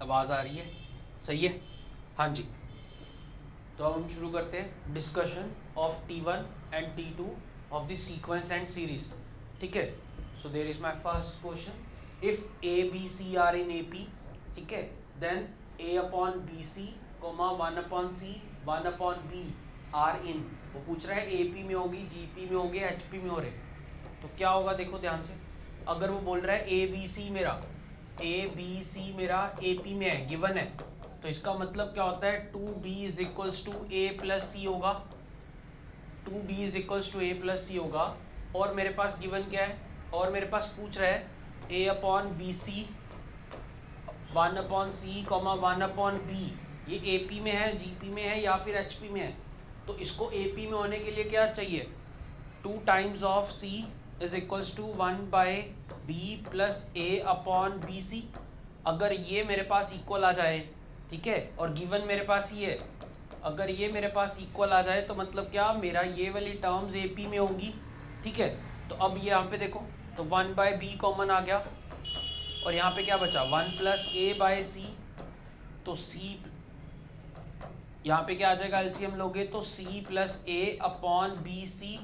आवाज़ आ रही है? सही है, हाँ जी। तो अब हम शुरू करते हैं discussion of T1 and T2 of the sequence and series. ठीक है, so there is my first question, if A B C are in A P, ठीक है, then A upon B C comma 1 upon C 1 upon B are in, वो पूछ रहा है A P में होगी, जी पी में होगी, एच पी में हो रहे, तो क्या होगा देखो ध्यान से। अगर वो बोल रहा है ए बी सी मेरा ए पी में है, गिवन है, तो इसका मतलब क्या होता है 2b is equals to A plus C होगा, 2b is equals to A plus C होगा। और मेरे पास गिवन क्या है, और मेरे पास पूछ रहा है ए अपॉन बी सी 1 upon C comma 1 upon B, ये ए पी में है, जी पी में है या फिर एच पी में है। तो इसको ए पी में होने के लिए क्या चाहिए, 2 times of C is equals to 1 by B plus A upon B C. अगर ये मेरे पास इक्वल आ जाए, ठीक है, और गिवन मेरे पास ये है, अगर ये मेरे पास इक्वल आ जाए तो मतलब क्या, मेरा ये वाली टर्म्स ए पी में होंगी। ठीक है, तो अब ये यहाँ पे देखो, तो 1 बाय बी कॉमन आ गया, और यहाँ पे क्या बचा 1 प्लस ए बाय सी, तो सी यहाँ पे क्या आ जाएगा, एलसीएम लोगे तो C plus A upon B सी,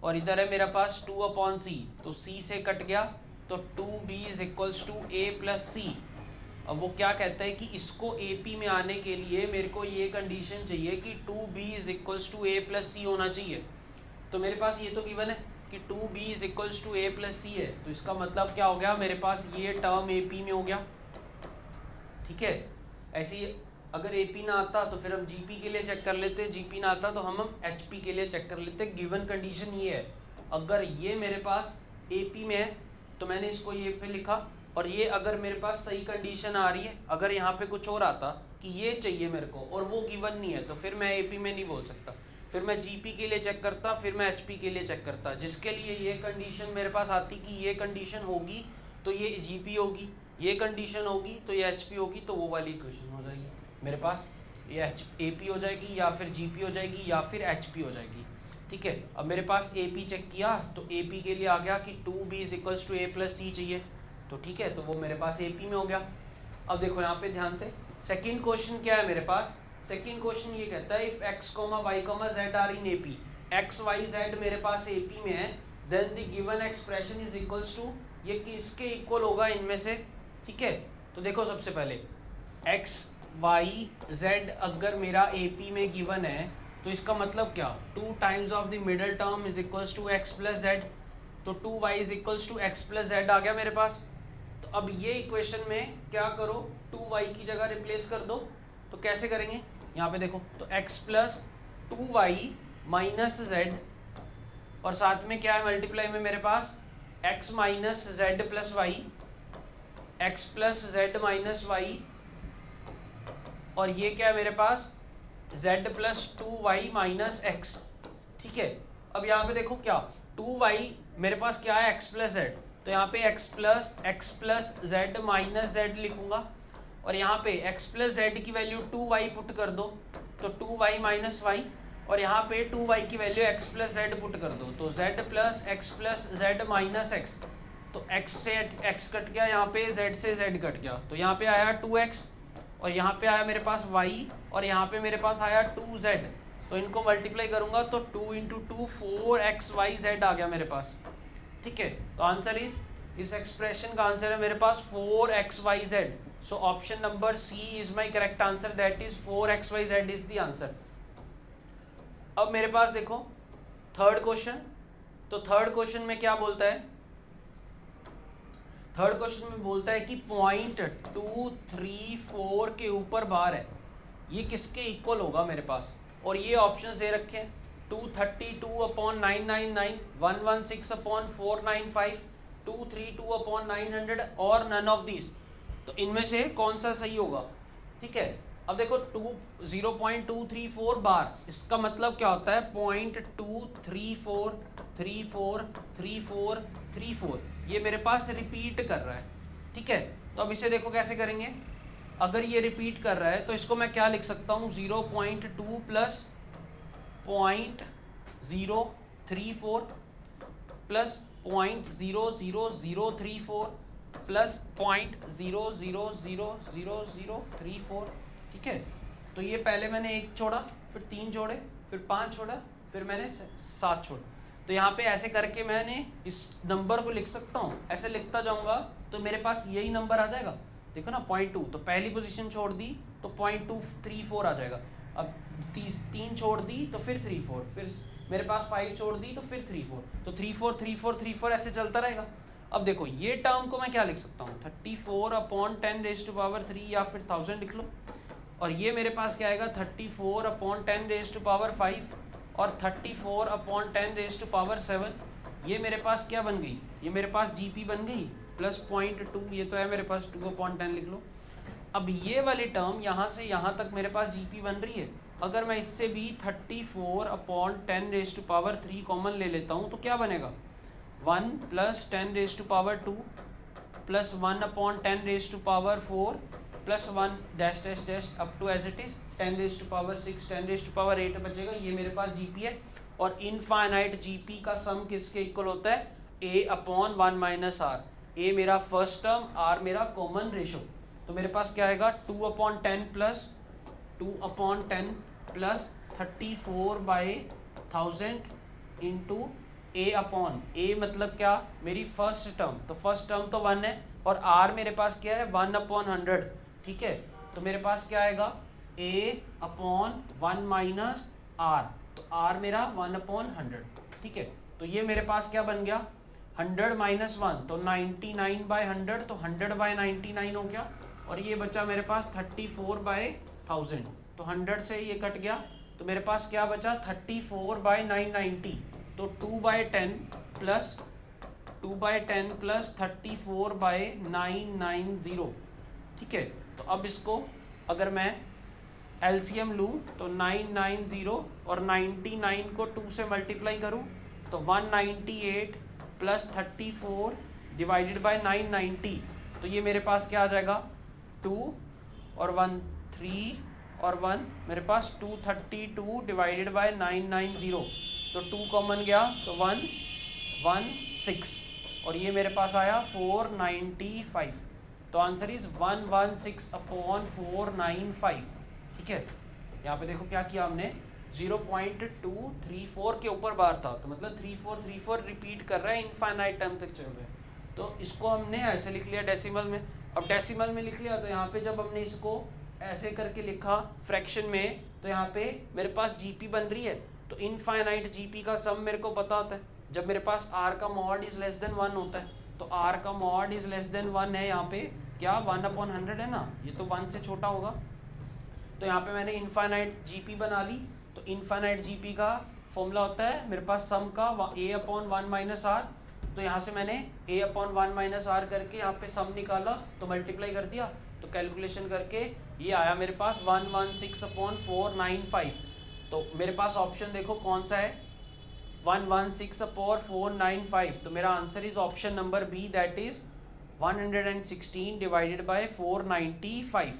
और इधर है मेरे पास 2 अपॉन सी, तो सी से कट गया, तो 2b is equals to A plus C. अब वो क्या कहता है कि इसको AP में आने के लिए मेरे को ये कंडीशन चाहिए कि 2b is equals to A plus C होना चाहिए। तो मेरे पास ये तो गिवन है कि 2b is equals to A plus C है, तो इसका मतलब क्या हो गया, मेरे पास ये टर्म AP में हो गया। ठीक है, ऐसी अगर AP ना आता तो फिर हम GP के लिए चेक कर लेते, GP ना आता तो हम HP के लिए चेक कर लेते। गिवन कंडीशन ये है, अगर ये मेरे पास AP में है तो मैंने इसको ये पे लिखा, और ये अगर मेरे पास सही कंडीशन आ रही है, अगर यहाँ पे कुछ और आता कि ये चाहिए मेरे को और वो गिवन नहीं है, तो फिर मैं AP में नहीं बोल सकता, फिर मैं GP के लिए चेक करता, फिर मैं HP के लिए चेक करता। जिसके लिए ये कंडीशन मेरे पास आती कि ये कंडीशन होगी तो ये GP होगी, ये कंडीशन होगी तो ये HP होगी, तो वो वाली इक्वेशन हो जाएगी मेरे पास, ये AP हो जाएगी या फिर GP हो जाएगी या फिर HP हो जाएगी। ठीक है, अब मेरे पास AP चेक किया तो AP के लिए आ गया कि 2b is equals to A plus C चाहिए, तो ठीक है, तो वो मेरे पास AP में हो गया। अब देखो यहाँ पे ध्यान से, सेकंड क्वेश्चन क्या है मेरे पास, सेकंड क्वेश्चन ये कहता है if x, y, z are in AP, x, y, z मेरे पास AP में है, then the given expression is equals to, ये किसके इक्वल होगा इनमें से। ठीक है, तो देखो सबसे पहले x, y, z अगर मेरा AP में गिवन है तो इसका मतलब क्या, 2 times of the middle term is equals to x plus z, तो 2y is equals to x plus z आ गया मेरे पास। तो अब ये इक्वेशन में क्या करो, 2y की जगह रिप्लेस कर दो, तो कैसे करेंगे, यहाँ पे देखो, तो x plus 2y minus z, और साथ में क्या है मल्टीप्लाई में मेरे पास x minus z plus Y, x plus z minus Y, और ये क्या है मेरे पास z plus 2y minus X. ठीक है, अब यहाँ पे देखो क्या, 2y मेरे पास क्या है x प्लस z, तो यहाँ पे x plus z minus z लिखूंगा, और यहाँ पे x प्लस z की वैल्यू 2y पुट कर दो, तो 2y माइनस y, और यहाँ पे 2y की value x plus z put कर दो, तो z plus x plus z minus x, तो x से x कट गया, यहाँ पे z से z कट गया, तो यहाँ पे आया 2x, और यहाँ पे आया मेरे पास y, और यहाँ पे मेरे पास आया 2z, तो इनको मल्टीप्लाई करूंगा तो 2 इंटू 2 4xyz आ गया मेरे पास। ठीक है, तो आंसर इज, इस एक्सप्रेशन का आंसर है मेरे पास 4xyz, so option number C is my correct answer, that is 4xyz is the answer. अब मेरे पास देखो थर्ड क्वेश्चन, तो थर्ड क्वेश्चन में क्या बोलता है, थर्ड क्वेश्चन में बोलता है कि पॉइंट 2, 3, 4 के ऊपर बार है, ये किसके इक्वल होगा मेरे पास, और ये ऑप्शंस दे रखे हैं 232 अपॉन 999, 116 अपॉन 495, 232 अपॉन 900 और नन ऑफ दिस, तो इनमें से कौन सा सही होगा। ठीक है, अब देखो 0.234 बार, इसका मतलब क्या होता है 0.234 34 34 34, ये मेरे पास रिपीट कर रहा है। ठीक है, तो अब इसे देखो कैसे करेंगे, अगर ये रिपीट कर रहा है तो इसको मैं क्या लिख सकता हूँ, 0.2 प्लस 0.034 प्लस 0.00034 प्लस 0.000034, ठीक है। तो ये पहले मैंने 1 छोड़ा, फिर 3 जोड़े, फिर 5 छोड़ा, फिर मैंने 7 छोड़ा। तो यहाँ पे ऐसे करके मैंने इस नंबर को लिख सकता हूँ, ऐसे लिखता जाऊँगा तो मेरे पास यही नंबर आ जाएगा। देखो ना 0.2, तो पहली पोजीशन छोड़ दी तो 0.234 आ जाएगा। अब 3 छोड़ दी तो फिर 34, फिर मेरे पास 5 छोड़ दी तो फिर 34, तो 34 34 34 ऐसे चलता रहेगा। अब देखो ये टर्म को मैं क्या लिख सकता हूँ, 34/10⁻³ या फिर 1000 लिख लो। और ये मेरे पास क्या आएगा, 34/10⁵ और 34/10⁻7। ये मेरे पास क्या बन गई, ये मेरे पास जीपी बन गई, प्लस 0.2, ये तो है मेरे पास 2/10 लिख लो। अब ये वाली टर्म यहाँ से यहाँ तक मेरे पास जीपी बन रही है। अगर मैं इससे भी 34/10⁻³ कॉमन ले लेता हूँ तो क्या बनेगा, 1 + 10⁻² plus 1/10⁻4 plus 1 dash dash dash up to as it is 10⁻6 10⁻8 बचेगा। ये मेरे पास जीपी है। और इनफाइनाइट जीपी का सम किसके इक्वल होता है, a/1 - r। a मेरा फर्स्ट टर्म, r मेरा कॉमन रेशो। तो मेरे पास क्या आएगा, 2/10 प्लस 2/10 प्लस 34/1000 इंटू a मतलब क्या, मेरी फर्स्ट टर्म, तो फर्स्ट टर्म तो 1 है, और r मेरे पास क्या है 1/100, ठीक है। तो मेरे पास क्या आएगा, a/1 - r, तो r मेरा 1/100, ठीक है। तो ये मेरे पास क्या बन गया, 100 - 1 तो 99/100, तो 100/99 हो गया। और ये बचा मेरे पास 34/1000, तो 100 से ये कट गया, तो मेरे पास क्या बचा 34/990, तो 2/10 प्लस 34/990, ठीक है। तो अब इसको अगर मैं एलसीएम लूँ तो 990 और 99 को 2 से मल्टीप्लाई करूँ तो 198 प्लस 34 डिवाइडेड बाय 990, तो ये मेरे पास क्या आ जाएगा, 2 और 1 3 और 1, मेरे पास 232 डिवाइडेड बाय 990, तो 2 कॉमन गया तो 116, और ये मेरे पास आया 495। तो आंसर इज 116/495, ठीक है। यहाँ पे देखो क्या किया हमने, 0.234 के ऊपर बार था, तो मतलब 3434 रिपीट कर रहा है, इनफाइनाइट टाइम तक चल रहा है। तो इसको हमने ऐसे लिख लिया डेसिमल में। अब डेसिमल में लिख लिया तो यहाँ पे जब हमने इसको ऐसे करके लिखा फ्रैक्शन में, तो यहाँ पे मेरे पास जीपी बन रही है। तो इनफाइनाइट जीपी का सम मेरे को पता होता है, जब मेरे पास r का मॉड इज लेस देन 1 होता है। तो r का मॉड इज लेस देन 1 है, यहाँ पे क्या 1/100 है ना, ये तो 1 से छोटा होगा। तो यहाँ पे मैंने इनफाइनाइट जीपी बना ली। तो इनफाइनाइट जीपी का फॉर्मूला होता है मेरे पास सम का a/1 - r। तो यहाँ से मैंने a/1 - r करके यहाँ पे सम निकाला, तो मल्टीप्लाई कर दिया, तो कैलकुलेशन करके ये आया मेरे पास 116/495। तो मेरे पास ऑप्शन देखो कौन सा है, 116/495। तो मेरा answer is option number B, that is 116 divided by 495।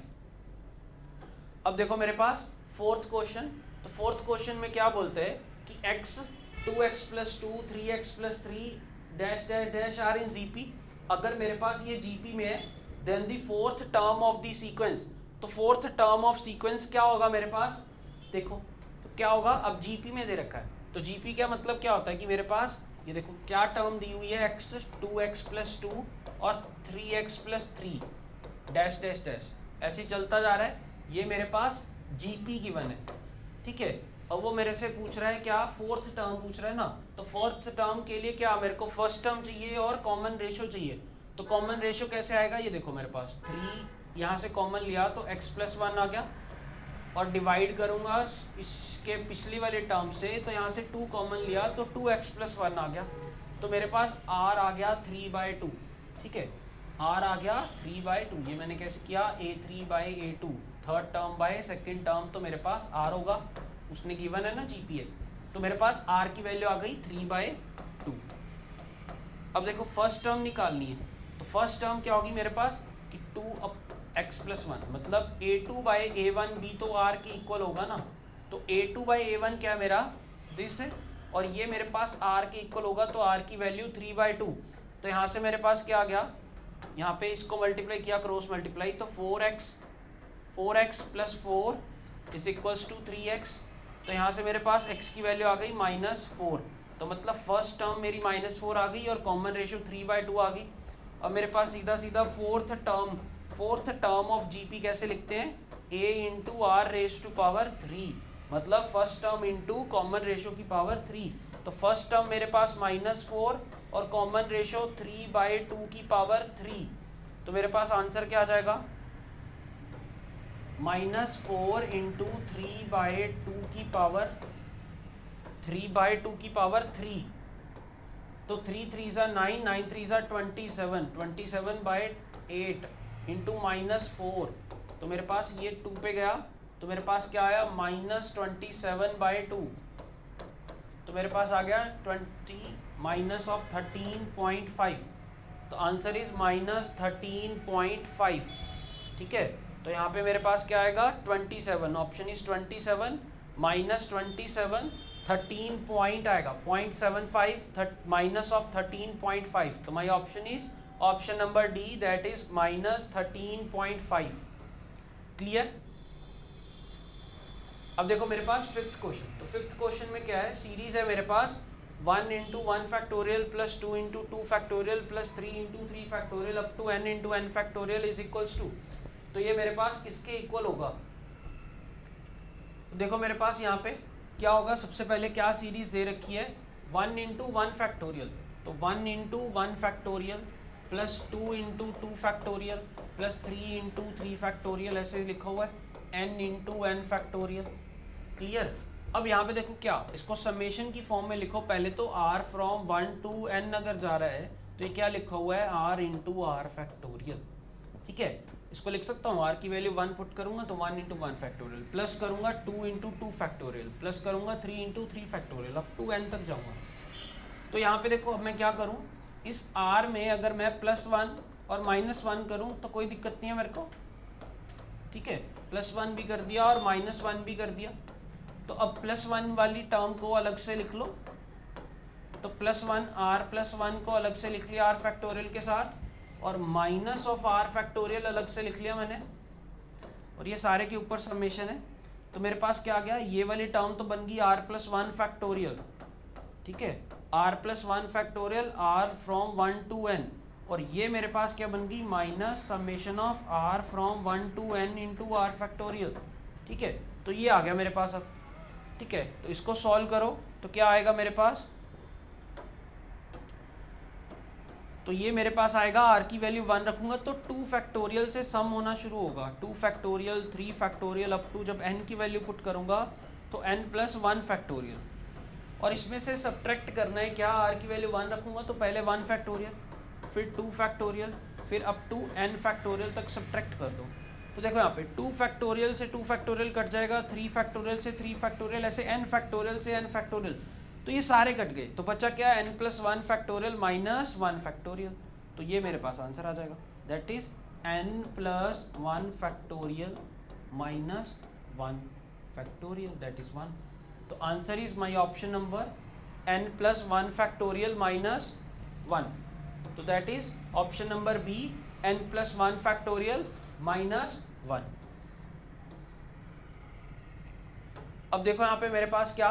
अब देखो मेरे पास फोर्थ क्वेश्चन। तो फोर्थ क्वेश्चन में क्या बोलते हैं कि x 2x + 2 3x + 3 dash dash dash are in GP. अगर मेरे पास ये जीपी में है, then the fourth term of the sequence. तो फोर्थ टर्म ऑफ सीक्वेंस क्या होगा मेरे पास, देखो तो क्या होगा, अब जीपी में दे रखा है। तो जीपी क्या मतलब क्या होता है कि मेरे पास ये देखो क्या टर्म दी हुई है, x 2x + 2 और 3x + 3 डैश डैश डैश, ऐसे चलता जा रहा है। ये मेरे पास जीपी गिवन है, ठीक है। अब वो मेरे से पूछ रहा है क्या, फोर्थ टर्म पूछ रहा है ना। तो फोर्थ टर्म के लिए क्या, मेरे को फर्स्ट टर्म चाहिए और कॉमन रेशो चाहिए। तो कॉमन रेशो कैसे आएगा, ये देखो मेरे पास 3 यहाँ से कॉमन लिया तो x + 1 आ गया, और डिवाइड करूँगा इसके पिछली वाले टर्म से, तो यहाँ से 2 कॉमन लिया तो 2x + 1 आ गया। तो मेरे पास r आ गया 3/2, ठीक है। r आ गया 3/2। ये मैंने कैसे किया, a3/a2, third term by second term, तो मेरे पास r होगा, उसने गिवन है ना जीपी है। तो मेरे पास r की वैल्यू आ गई 3/2। अब देखो फर्स्ट टर्म निकालनी है। तो फर्स्ट टर्म क्या होगी मेरे पास कि 2x + 1, मतलब a2/a1 भी तो r के इक्वल होगा ना। तो a2/a1 क्या है मेरा, दिस है, और ये मेरे पास r के इक्वल होगा, तो r की वैल्यू 3/2। तो यहाँ से मेरे पास क्या आ गया, यहाँ पे इसको मल्टीप्लाई किया क्रॉस मल्टीप्लाई, तो 4x plus 4 is equals to 3x। तो यहाँ से मेरे पास x की वैल्यू आ गई -4, तो मतलब फर्स्ट टर्म मेरी -4 आ गई और कॉमन रेशियो 3/2 आ गई। अब मेरे पास सीधा सीधा फोर्थ टर्म ऑफ जीपी कैसे लिखते हैं, a into r raise to power 3, मतलब first term into common ratio की पावर 3। तो फर्स्ट टर्म मेरे पास -4 और कॉमन रेशियो 3/2 की पावर 3, तो मेरे पास आंसर क्या आ जाएगा, -4 इंटू 3/2 की पावर 3। तो 3 3 ज़ा 9, 9 3 ज़ा 27, 27/8 इंटू -4, तो मेरे पास ये 2 पे गया, तो मेरे पास क्या आया -27/2, तो मेरे पास आ गया 20 माइनस ऑफ 13.5, तो आंसर इज -13.5। ठीक है, तो यहाँ पे मेरे पास क्या आएगा 27, ऑप्शन इज 27 -27, 13 पॉइंट आएगा 0.75 माइनस ऑफ 13.5, तो my option is option number D, that is -13.5। Clear. अब देखो मेरे पास फिफ्थ क्वेश्चन, तो फिफ्थ क्वेश्चन में क्या है, सीरीज है मेरे पास 1 into 1 factorial plus 2 into 2 factorial plus 3 into 3 factorial up to n into n factorial is equals to, तो ये मेरे पास किसके इक्वल होगा। तो देखो मेरे पास यहाँ पे क्या होगा, सबसे पहले क्या सीरीज दे रखी है 1 इंटू 1 फैक्टोरियल, तो 1 into 1 factorial plus 2 into 2 factorial plus 3 into 3 factorial, ऐसे लिखा हुआ है n into n factorial. Clear. अब यहाँ पे देखो क्या, इसको समेशन की फॉर्म में लिखो, पहले तो r फ्रॉम 1 टू n अगर जा रहा है तो ये क्या लिखा हुआ है r इंटू r फैक्टोरियल। ठीक है, इसको लिख सकता हूँ, r की वैल्यू 1 पुट करूंगा तो 1 इंटू 1 फैक्टोरियल प्लस करूंगा 2 इंटू 2 फैक्टोरियल प्लस करूंगा 3 into 3 factorial up to n तक जाऊंगा। तो यहाँ पे देखो अब मैं क्या करूँ, इस r में अगर मैं +1 और -1 करूँ तो कोई दिक्कत नहीं है मेरे को। ठीक है, +1 भी कर दिया और -1 भी कर दिया, तो अब +1 वाली टर्म को अलग से लिख लो, तो +1 r+1 को अलग से लिख लिया r फैक्टोरियल के साथ, और माइनस ऑफ r फैक्टोरियल अलग से लिख लिया मैंने, और ये सारे के ऊपर समेशन है। तो मेरे पास क्या आ गया, ये वाली टर्म तो बन गई r+1 फैक्टोरियल। ठीक है, r+1 factorial r from 1 to n, और ये मेरे पास क्या बन गई minus summation of r from 1 to n into r factorial. ठीक है, तो ये आ गया मेरे पास अब। ठीक है, तो इसको सॉल्व करो तो क्या आएगा मेरे पास, तो ये मेरे पास आएगा r की वैल्यू 1 रखूंगा तो 2 फैक्टोरियल से सम होना शुरू होगा, 2 फैक्टोरियल 3 फैक्टोरियल अप टू, जब n की वैल्यू पुट करूंगा तो n+1 फैक्टोरियल, और इसमें से सब्ट्रैक्ट करना है क्या, r की वैल्यू 1 रखूंगा तो पहले 1 फैक्टोरियल फिर 2 फैक्टोरियल फिर अप टू n फैक्टोरियल तक सब्ट्रैक्ट कर दो। तो देखो यहाँ पे 2 फैक्टोरियल से 2 फैक्टोरियल कट जाएगा, 3 फैक्टोरियल से 3 फैक्टोरियल, ऐसे n फैक्टोरियल से n फैक्टोरियल, तो ये सारे कट गए, तो बचा क्या n+1 फैक्टोरियल -1 फैक्टोरियल, तो ये मेरे पास आंसर आ जाएगा, that is n+1 factorial -1 factorial, that is 1। तो answer is my option number n+1 factorial -1, तो that is option number B, n+1 factorial -1। अब देखो यहाँ पे मेरे पास क्या,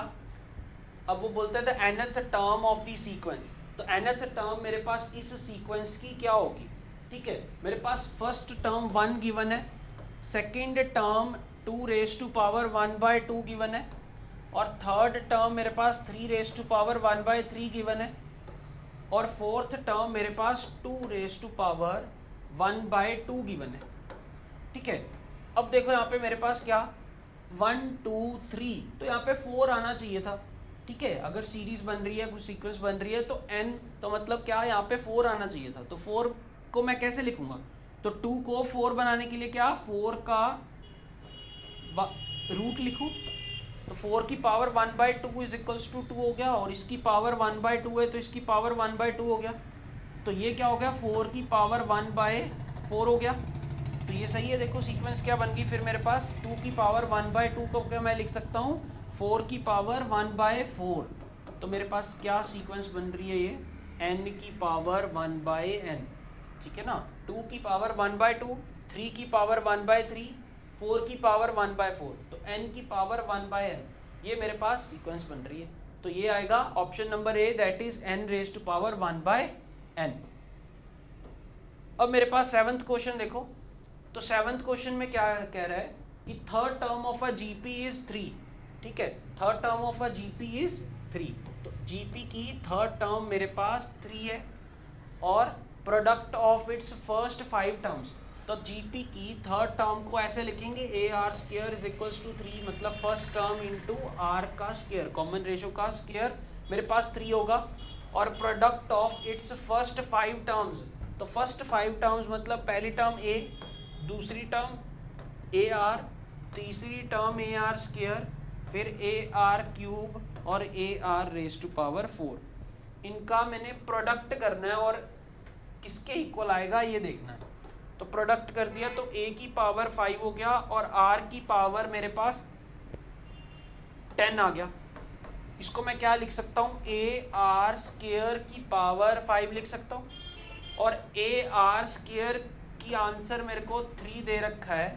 अब वो बोलते हैं the nth term of the sequence, तो nth टर्म मेरे पास इस सीक्वेंस की क्या होगी। ठीक है, मेरे पास फर्स्ट टर्म 1 गिवन है, second term 2 raise to power 1/2 given है, और थर्ड टर्म मेरे पास 3 रेज टू पावर 1/3 गिवन है, और फोर्थ टर्म मेरे पास 2 रेज टू पावर 1/2 गिवन है। ठीक है, अब देखो यहाँ पे मेरे पास क्या 1 2 3, तो यहाँ पे 4 आना चाहिए था। ठीक है, अगर सीरीज बन रही है, कुछ सीक्वेंस बन रही है तो n, तो मतलब क्या यहाँ पे 4 आना चाहिए था, तो 4 को मैं कैसे लिखूंगा, तो 2 को 4 बनाने के लिए क्या 4 का रूट लिखूं, तो 4 की पावर 1/2 इज इक्वल्स टू 2 हो गया, और इसकी पावर 1/2 है तो इसकी पावर 1/2 हो गया, तो ये क्या हो गया 4 की पावर 1/4 हो गया, तो ये सही है। देखो सीक्वेंस क्या बन गई फिर मेरे पास, 2 की पावर 1/2 को क्या मैं लिख सकता हूँ 4 की पावर 1/4, तो मेरे पास क्या सीक्वेंस बन रही है ये n की पावर 1/n। ठीक है ना, 2 की पावर 1/2, 3 की पावर 1/3, 4 की पावर 1/4, तो n की पावर 1/n, ये मेरे पास सीक्वेंस बन रही है। तो ये आएगा option number A, that is n raise to power 1/n। अब मेरे पास 7th क्वेश्चन देखो, तो 7th क्वेश्चन में क्या कह रहा है कि third term of a GP is 3, ठीक है, third term of a GP is 3, तो जीपी की थर्ड टर्म मेरे पास 3 है और product of its first 5 terms, तो जीपी की थर्ड टर्म को ऐसे लिखेंगे a r square is equals to 3, मतलब फर्स्ट टर्म इंटू आर का स्क्वायर, कॉमन रेशो का स्क्वायर मेरे पास 3 होगा, और product of its first 5 terms, तो फर्स्ट 5 टर्म्स मतलब पहली टर्म ए, दूसरी टर्म ए आर, तीसरी टर्म ए आर स्क्वायर, फिर ए आर क्यूब और A R raise to power 4, इनका मैंने प्रोडक्ट करना है और किसके इक्वल आएगा ये देखना है। तो प्रोडक्ट कर दिया तो a की पावर 5 हो गया और r की पावर मेरे पास 10 आ गया। इसको मैं क्या लिख सकता हूँ, a r स्क्वायर की पावर 5 लिख सकता हूँ, और a r स्क्वायर की आंसर मेरे को 3 दे रखा है,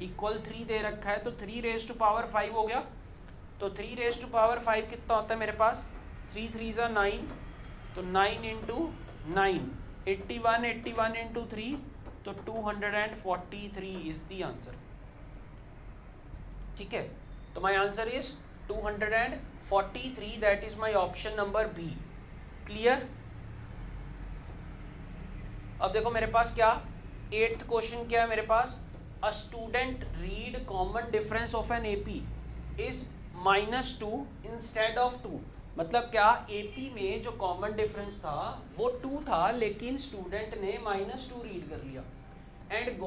इक्वल 3 दे रखा है, तो 3 रेज टू पावर 5 हो गया। तो 3 रेज टू पावर 5 कितना होता है मेरे पास, 3 3 ज़ा 9, तो 9 इंटू 9, 81, 81 इंटू 3, तो 243 इज द आंसर, ठीक है। तो my answer is 243, that is my option number B. Clear. अब देखो मेरे पास क्या 8th क्वेश्चन क्या है मेरे पास, a student read common difference of an A P -2 instead of 2, मतलब क्या एपी में जो कॉमन डिफरेंस था वो 2 था, लेकिन स्टूडेंट ने -2 रीड कर लिया, and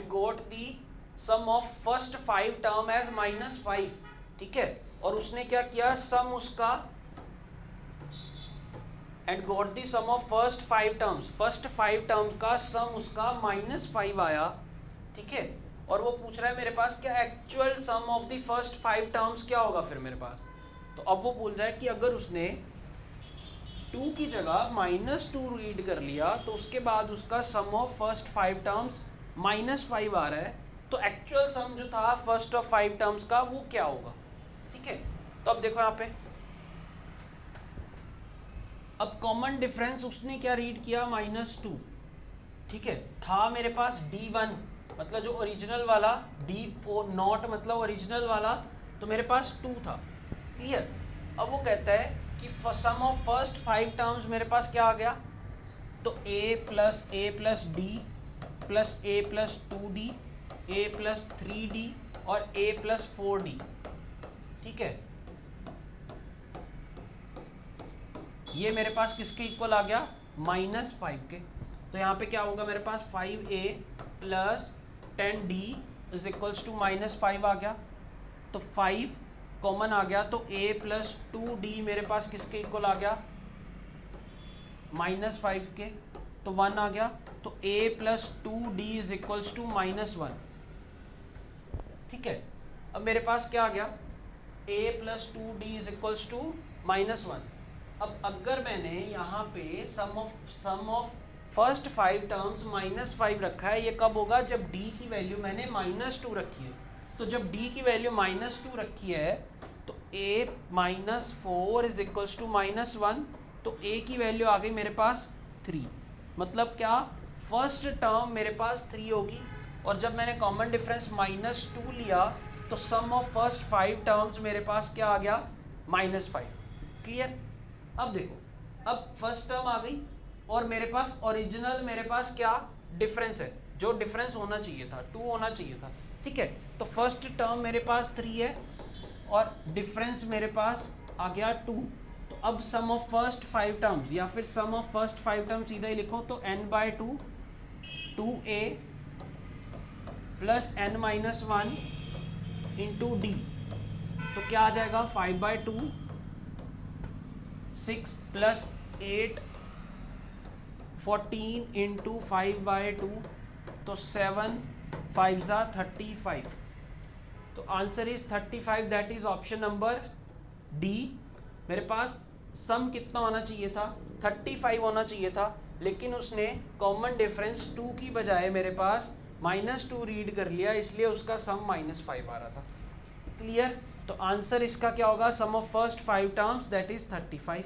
got the sum of first 5 term as -5, ठीक है, और उसने क्या किया, सम उसका and got the sum of first 5 terms, first 5 terms का सम उसका -5 आया, ठीक है, और वो पूछ रहा है मेरे पास क्या actual sum of the first 5 terms क्या होगा फिर मेरे पास। तो अब वो बोल रहा है कि अगर उसने 2 की जगह -2 रीड कर लिया तो उसके बाद उसका सम ऑफ फर्स्ट 5 टर्म्स -5 आ रहा है, तो एक्चुअल सम जो था फर्स्ट ऑफ 5 टर्म्स का वो क्या होगा, ठीक है। तो अब देखो यहाँ पे, अब कॉमन डिफरेंस उसने क्या रीड किया, -2, ठीक है, था मेरे पास D1, मतलब जो ओरिजिनल वाला, D0 मतलब ओरिजिनल वाला, तो मेरे पास 2 था। क्लियर। अब वो कहता है कि सम ऑफ फर्स्ट 5 टर्म्स मेरे पास क्या आ गया, तो a plus d plus a plus 2d, a plus 3d और a प्लस 4d, ठीक है, ये मेरे पास किसके इक्वल आ गया, -5 के। तो यहाँ पे क्या होगा मेरे पास 5a plus 10d is equals to -5 आ गया, तो 5 कॉमन आ गया, तो a प्लस 2d मेरे पास किसके इक्वल आ गया, -5 के, तो 1 आ गया, तो a plus 2d is equals to -1, ठीक है। अब मेरे पास क्या आ गया, a plus 2d is equals to -1। अब अगर मैंने यहाँ पे सम ऑफ फर्स्ट 5 टर्म्स -5 रखा है, ये कब होगा, जब d की वैल्यू मैंने -2 रखी है। तो जब d की वैल्यू -2 रखी है तो a - 4 इज इक्वल्स टू -1, तो a की वैल्यू आ गई मेरे पास 3, मतलब क्या फर्स्ट टर्म मेरे पास 3 होगी, और जब मैंने कॉमन डिफरेंस -2 लिया तो सम ऑफ फर्स्ट 5 टर्म्स मेरे पास क्या आ गया, -5। क्लियर। अब देखो, अब फर्स्ट टर्म आ गई और मेरे पास ओरिजिनल मेरे पास क्या डिफरेंस है, जो डिफरेंस होना चाहिए था 2 होना चाहिए था, ठीक है। तो फर्स्ट टर्म मेरे पास 3 है और डिफरेंस मेरे पास आ गया 2, तो अब सम ऑफ फर्स्ट 5 टर्म्स या फिर सम ऑफ फर्स्ट 5 टर्म्स सीधा ही लिखो, तो n/2 2a plus n-1 into d, तो क्या आ जाएगा 5/2 6 प्लस 8 14 इंटू 5/2, तो 7 5 ज़ा 35, तो answer is 35, that is option number D. मेरे पास सम कितना होना चाहिए था, 35 होना चाहिए था, लेकिन उसने कॉमन डिफरेंस 2 की बजाय मेरे पास -2 रीड कर लिया, इसलिए उसका सम -5 आ रहा था। क्लियर? तो आंसर इसका क्या होगा, sum of first 5 terms that is 35।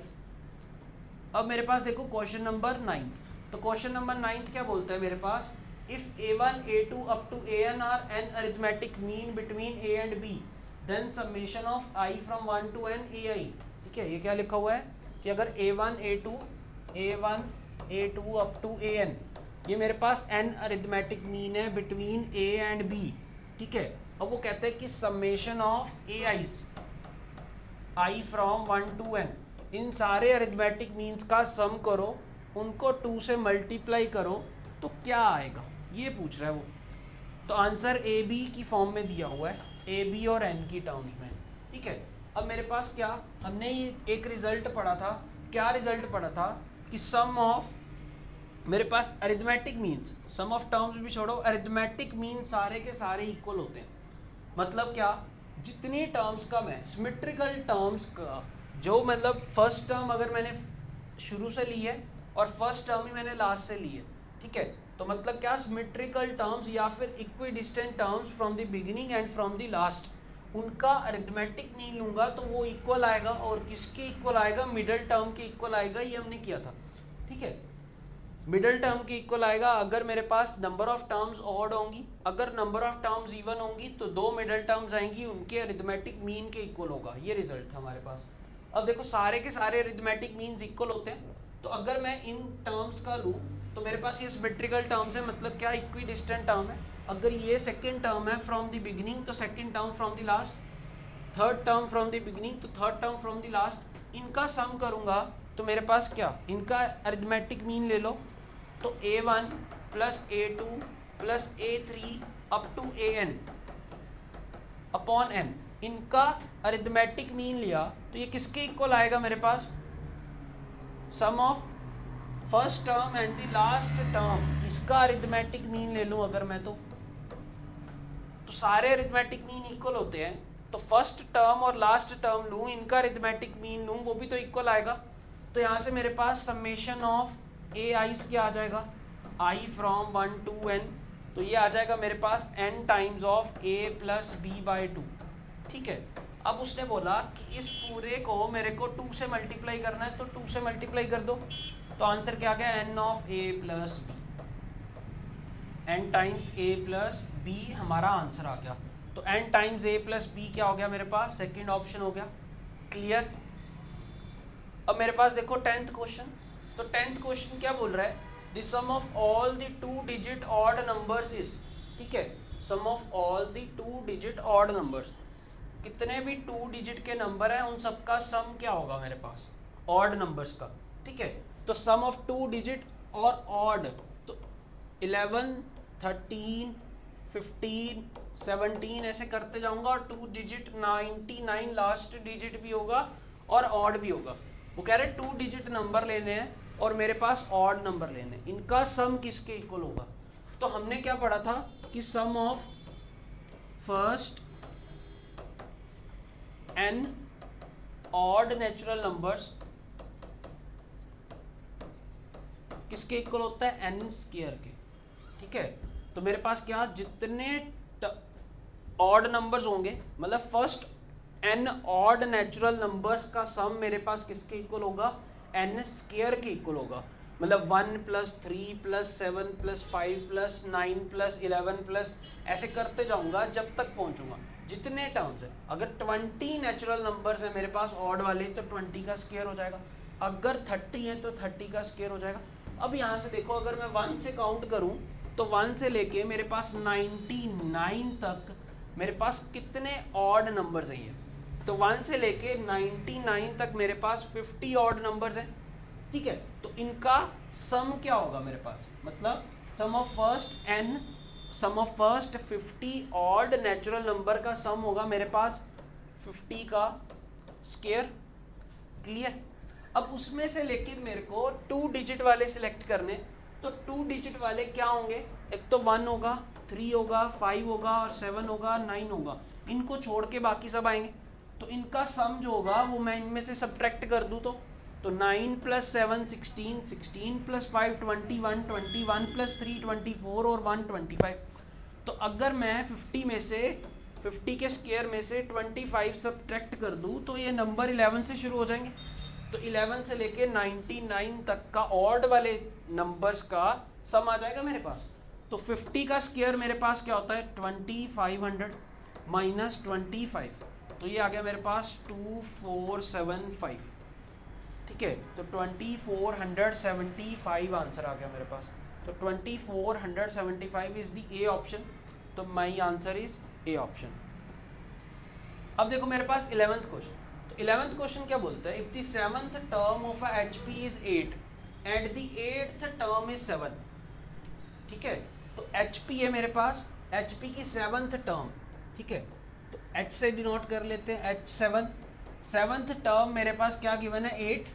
अब मेरे पास देखो क्वेश्चन नंबर 9। तो क्वेश्चन नंबर 9 क्या बोलता है मेरे पास, if a1 a2 up to an are an arithmetic mean between a and b then summation of I from 1 to n ai। ठीक है, ये क्या लिखा हुआ है कि अगर a1 a2 up to an ये मेरे पास n अरिथमेटिक मीन है बिटवीन a एंड b। ठीक है, अब वो कहते हैं कि summation of ai's I from 1 to n, इन सारे अरिथमेटिक मीन्स का सम करो, उनको 2 से मल्टीप्लाई करो तो क्या आएगा, ये पूछ रहा है वो। तो आंसर ए बी की फॉर्म में दिया हुआ है, ए बी और एन की टर्म्स में। ठीक है, अब मेरे पास क्या, हमने ये एक रिजल्ट पढ़ा था, क्या रिजल्ट पढ़ा था कि सम ऑफ मेरे पास arithmetic means, sum of terms भी छोड़ो, अरिथमेटिक मीन सारे के सारे इक्वल होते हैं। मतलब क्या, जितनी टर्म्स का मैं सिमेट्रिकल टर्म्स का जो मतलब फर्स्ट टर्म अगर मैंने शुरू से ली है और फर्स्ट टर्म ही मैंने लास्ट से ली है, ठीक है, तो मतलब क्या सिमेट्रिकल टर्म्स या फिर equidistant terms from the beginning and from the last, उनका अरिथमेटिक मीन लूंगा तो वो इक्वल आएगा, और किसके इक्वल आएगा, मिडल टर्म के इक्वल आएगा, ये हमने किया था। ठीक है, मिडल टर्म के इक्वल आएगा अगर मेरे पास नंबर ऑफ टर्म्स ऑड होंगी, अगर नंबर ऑफ टर्म्स इवन होंगी तो 2 मिडल टर्म्स आएंगी, उनके अरिथमेटिक मीन के इक्वल होगा। ये रिजल्ट था हमारे पास। अब देखो सारे के सारे अरिथमेटिक मीन्स इक्वल होते हैं, तो अगर मैं इन टर्म्स का लूँ तो मेरे पास ये सिमेट्रिकल टर्म्स है, मतलब क्या इक्विडिस्टेंट टर्म है। अगर ये सेकंड टर्म है फ्रॉम द बिगिनिंग तो second term from the last, third term from the beginning तो third term from the last, इनका सम करूंगा तो मेरे पास क्या, इनका अरिथमेटिक मीन ले लो, तो a1 plus a2 plus a3 up to an upon n, इनका अरिथमेटिक मीन लिया तो ये किसके इक्वल आएगा मेरे पास, sum of first term and the last term, इसका अरिथमेटिक मीन ले लूं अगर मैं, तो सारे अरिथमेटिक मीन इक्वल होते हैं, तो फर्स्ट टर्म और लास्ट टर्म लूं, इनका अरिथमेटिक मीन लूं, वो भी तो इक्वल आएगा। तो यहाँ से मेरे पास समेशन ऑफ ए आईज क्या आ जाएगा, आई फ्रॉम 1 to n, तो ये आ जाएगा मेरे पास n times of a plus b by 2। ठीक है, अब उसने बोला कि इस पूरे को मेरे को 2 से मल्टीप्लाई करना है, तो 2 से मल्टीप्लाई कर दो, तो आंसर क्या आ गया, n of a plus b, n times a plus b हमारा आंसर आ गया। तो n times a plus b क्या हो गया मेरे पास, सेकंड ऑप्शन हो गया। क्लियर? अब मेरे पास देखो 10th क्वेश्चन, तो 10th क्वेश्चन क्या बोल रहा है, the sum of all the 2 digit odd numbers is, ठीक है, sum of all the 2 digit odd numbers, कितने भी 2 डिजिट के नंबर हैं उन सबका सम क्या होगा मेरे पास, ऑड नंबर्स का। ठीक है, तो सम ऑफ 2 डिजिट और ऑड, तो 11 13 15 17 ऐसे करते जाऊंगा, और 2 डिजिट 99 लास्ट डिजिट भी होगा और ऑड भी होगा। वो कह रहे 2 डिजिट नंबर लेने हैं और मेरे पास ऑड नंबर लेने हैं, इनका सम किसके इक्वल होगा। तो हमने क्या पढ़ा था कि sum of first n odd natural numbers किसके इक्वल होता है, n स्क्वायर के। ठीक है, तो मेरे पास क्या, जितने ऑड नंबर्स होंगे, मतलब first n odd natural numbers का सम मेरे पास किसके इक्वल होगा, n स्क्वायर के इक्वल होगा। मतलब 1 plus 3 plus 7 plus 5 plus 9 plus 11 plus ऐसे करते जाऊंगा जब तक पहुंचूंगा जितने टर्म्स है। अगर 20 नेचुरल नंबर्स है मेरे पास ऑड वाले, तो 20 का स्क्वायर हो जाएगा, अगर 30 है तो 30 का स्क्वायर हो जाएगा। अब यहाँ से देखो, अगर मैं 1 से काउंट करूँ तो 1 से लेके मेरे पास 99 तक मेरे पास कितने ऑड नंबर्स हैं, तो 1 से लेके 99 तक मेरे पास 50 ऑड नंबर्स हैं। ठीक है, तो इनका सम क्या होगा मेरे पास, मतलब sum of first n, sum of first 50 odd natural number का सम होगा मेरे पास 50 का स्क्वायर। क्लियर? अब उसमें से लेके मेरे को 2 डिजिट वाले सिलेक्ट करने, तो 2 डिजिट वाले क्या होंगे, एक तो 1 होगा, 3 होगा, 5 होगा और 7 होगा, 9 होगा, इनको छोड़ के बाकी सब आएंगे। तो इनका सम जो होगा वो मैं इनमें से सब्ट्रैक्ट कर दूं, तो तो 9 प्लस 7 16, 16 प्लस 5 21, 21 प्लस 3 24 और 1 25। तो अगर मैं 50 में से 50 के स्क्वायर में से 25 सब्ट्रैक्ट कर दूं तो ये नंबर 11 से शुरू हो जाएंगे। तो 11 से लेके 99 तक का ऑड वाले नंबर्स का सम आ जाएगा मेरे पास। तो 50 का स्क्वायर मेरे पास क्या होता है 2500 माइनस 25, तो ये आ गया मेरे पास 2475। ठीक है, तो 2475 आंसर आ गया मेरे पास। तो 2475 इज द ए ऑप्शन। तो my answer is A option. अब देखो मेरे पास 11th क्वेश्चन। तो 11th क्वेश्चन क्या बोलता है, if the 7th term of a HP is 8 and the 8th term is 7। ठीक है, तो HP है मेरे पास, HP की 7th टर्म। ठीक है, तो H से डिनोट कर लेते हैं H7। 7th टर्म मेरे पास क्या गिवन है 8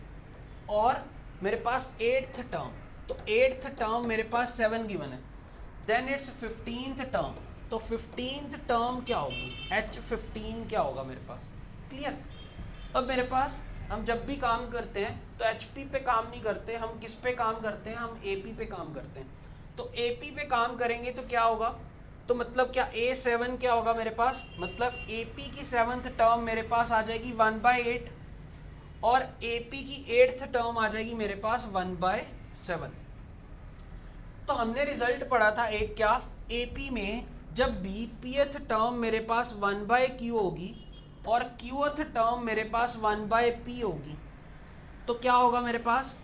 और मेरे पास 8th टर्म, तो 8th टर्म मेरे पास 7 गिवन है। देन इट्स 15th टर्म, तो 15th टर्म क्या होगी H15 क्या होगा मेरे पास। क्लियर। अब मेरे पास हम जब भी काम करते हैं तो HP पे काम नहीं करते, हम किस पे काम करते हैं, हम AP पे काम करते हैं। तो AP पे काम करेंगे तो क्या होगा, तो मतलब क्या A7 क्या होगा मेरे पास, मतलब AP की 7th टर्म मेरे पास आ जाएगी 1/8 और AP की 8th टर्म आ जाएगी मेरे पास 1/7। तो हमने रिजल्ट पढ़ा था एक, क्या AP में जब भी Pth टर्म मेरे पास 1/Q होगी और Qth टर्म मेरे पास 1/P होगी तो क्या होगा मेरे पास,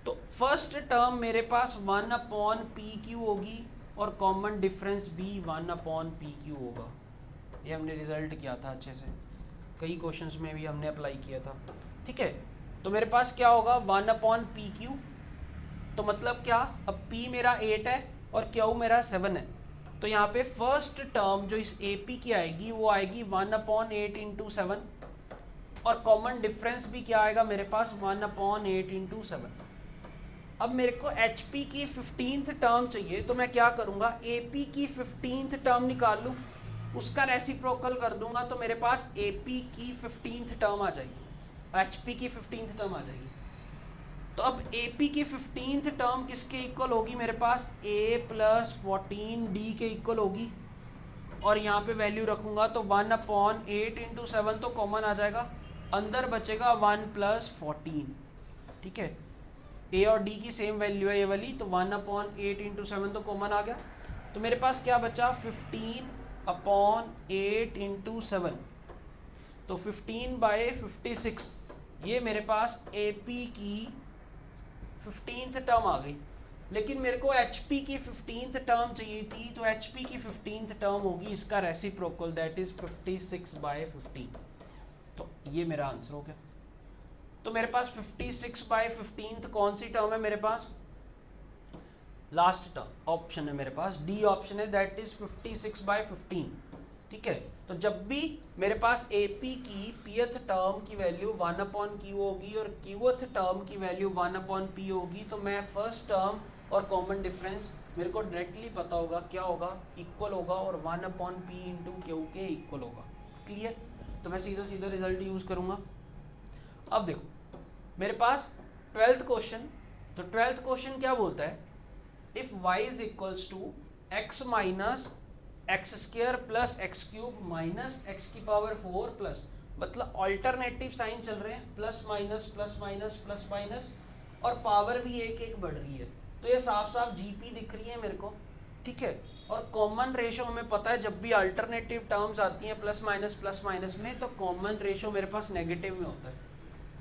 तो फर्स्ट टर्म मेरे पास 1/PQ होगी और कॉमन डिफरेंस भी 1/PQ होगा। ये हमने रिजल्ट किया था अच्छे से, कई क्वेश्चंस में भी हमने अप्लाई किया था। ठीक है, तो मेरे पास क्या होगा 1/PQ, तो मतलब क्या, अब P मेरा 8 है और Q मेरा 7 है, तो यहाँ पे फर्स्ट टर्म जो इस AP की आएगी वो आएगी 1/8 इंटू 7 और कॉमन डिफरेंस भी क्या आएगा मेरे पास 1/8 इंटू 7। अब मेरे को HP की 15th टर्म चाहिए, तो मैं क्या करूँगा, AP की 15th टर्म निकाल लूँ, उसका रेसिप्रोकल कर दूंगा तो मेरे पास AP की 15th टर्म आ जाएगी, HP की 15th टर्म आ जाएगी। तो अब AP की 15th टर्म किसके इक्वल होगी मेरे पास, A + 14D के इक्वल होगी और यहाँ पे वैल्यू रखूंगा तो 1/8 इंटू 7 तो कॉमन आ जाएगा, अंदर बचेगा 1 + 14। ठीक है, A और D की सेम वैल्यू है ये वाली, तो 1/8 इंटू 7 तो कॉमन आ गया। तो मेरे पास क्या बचा 15/8 इंटू 7, तो 15/56, ये मेरे पास AP की 15th टर्म आ गई। लेकिन मेरे को HP की 15th टर्म चाहिए थी, तो HP की 15th टर्म होगी इसका रेसिप्रोकल, दैट इज 56/15। तो ये मेरा आंसर हो गया। तो मेरे पास 56/15 कौन सी टर्म है मेरे पास, लास्ट टर्म ऑप्शन है मेरे पास, डी ऑप्शन है, दैट इज 56/15। ठीक है, तो जब भी मेरे पास AP की Pth टर्म की वैल्यू 1/Q होगी और Qth टर्म की वैल्यू 1/P होगी, तो मैं फर्स्ट टर्म और कॉमन डिफरेंस मेरे को डायरेक्टली पता होगा क्या होगा, इक्वल होगा और 1/P इंटू Q के इक्वल होगा। क्लियर। तो मैं सीधा सीधा रिजल्ट यूज करूंगा। अब देखो मेरे पास 12th क्वेश्चन, तो 12th क्वेश्चन क्या बोलता है, if y is equals to x minus x² plus x³ minus x⁴ plus, मतलब ऑल्टरनेटिव साइन चल रहे हैं, plus minus plus minus plus minus और पावर भी एक एक बढ़ रही है, तो ये साफ साफ GP दिख रही है मेरे को। ठीक है, और कॉमन रेशो हमें पता है जब भी अल्टरनेटिव टर्म्स आती हैं प्लस माइनस में, तो कॉमन रेशो मेरे पास नेगेटिव में होता है।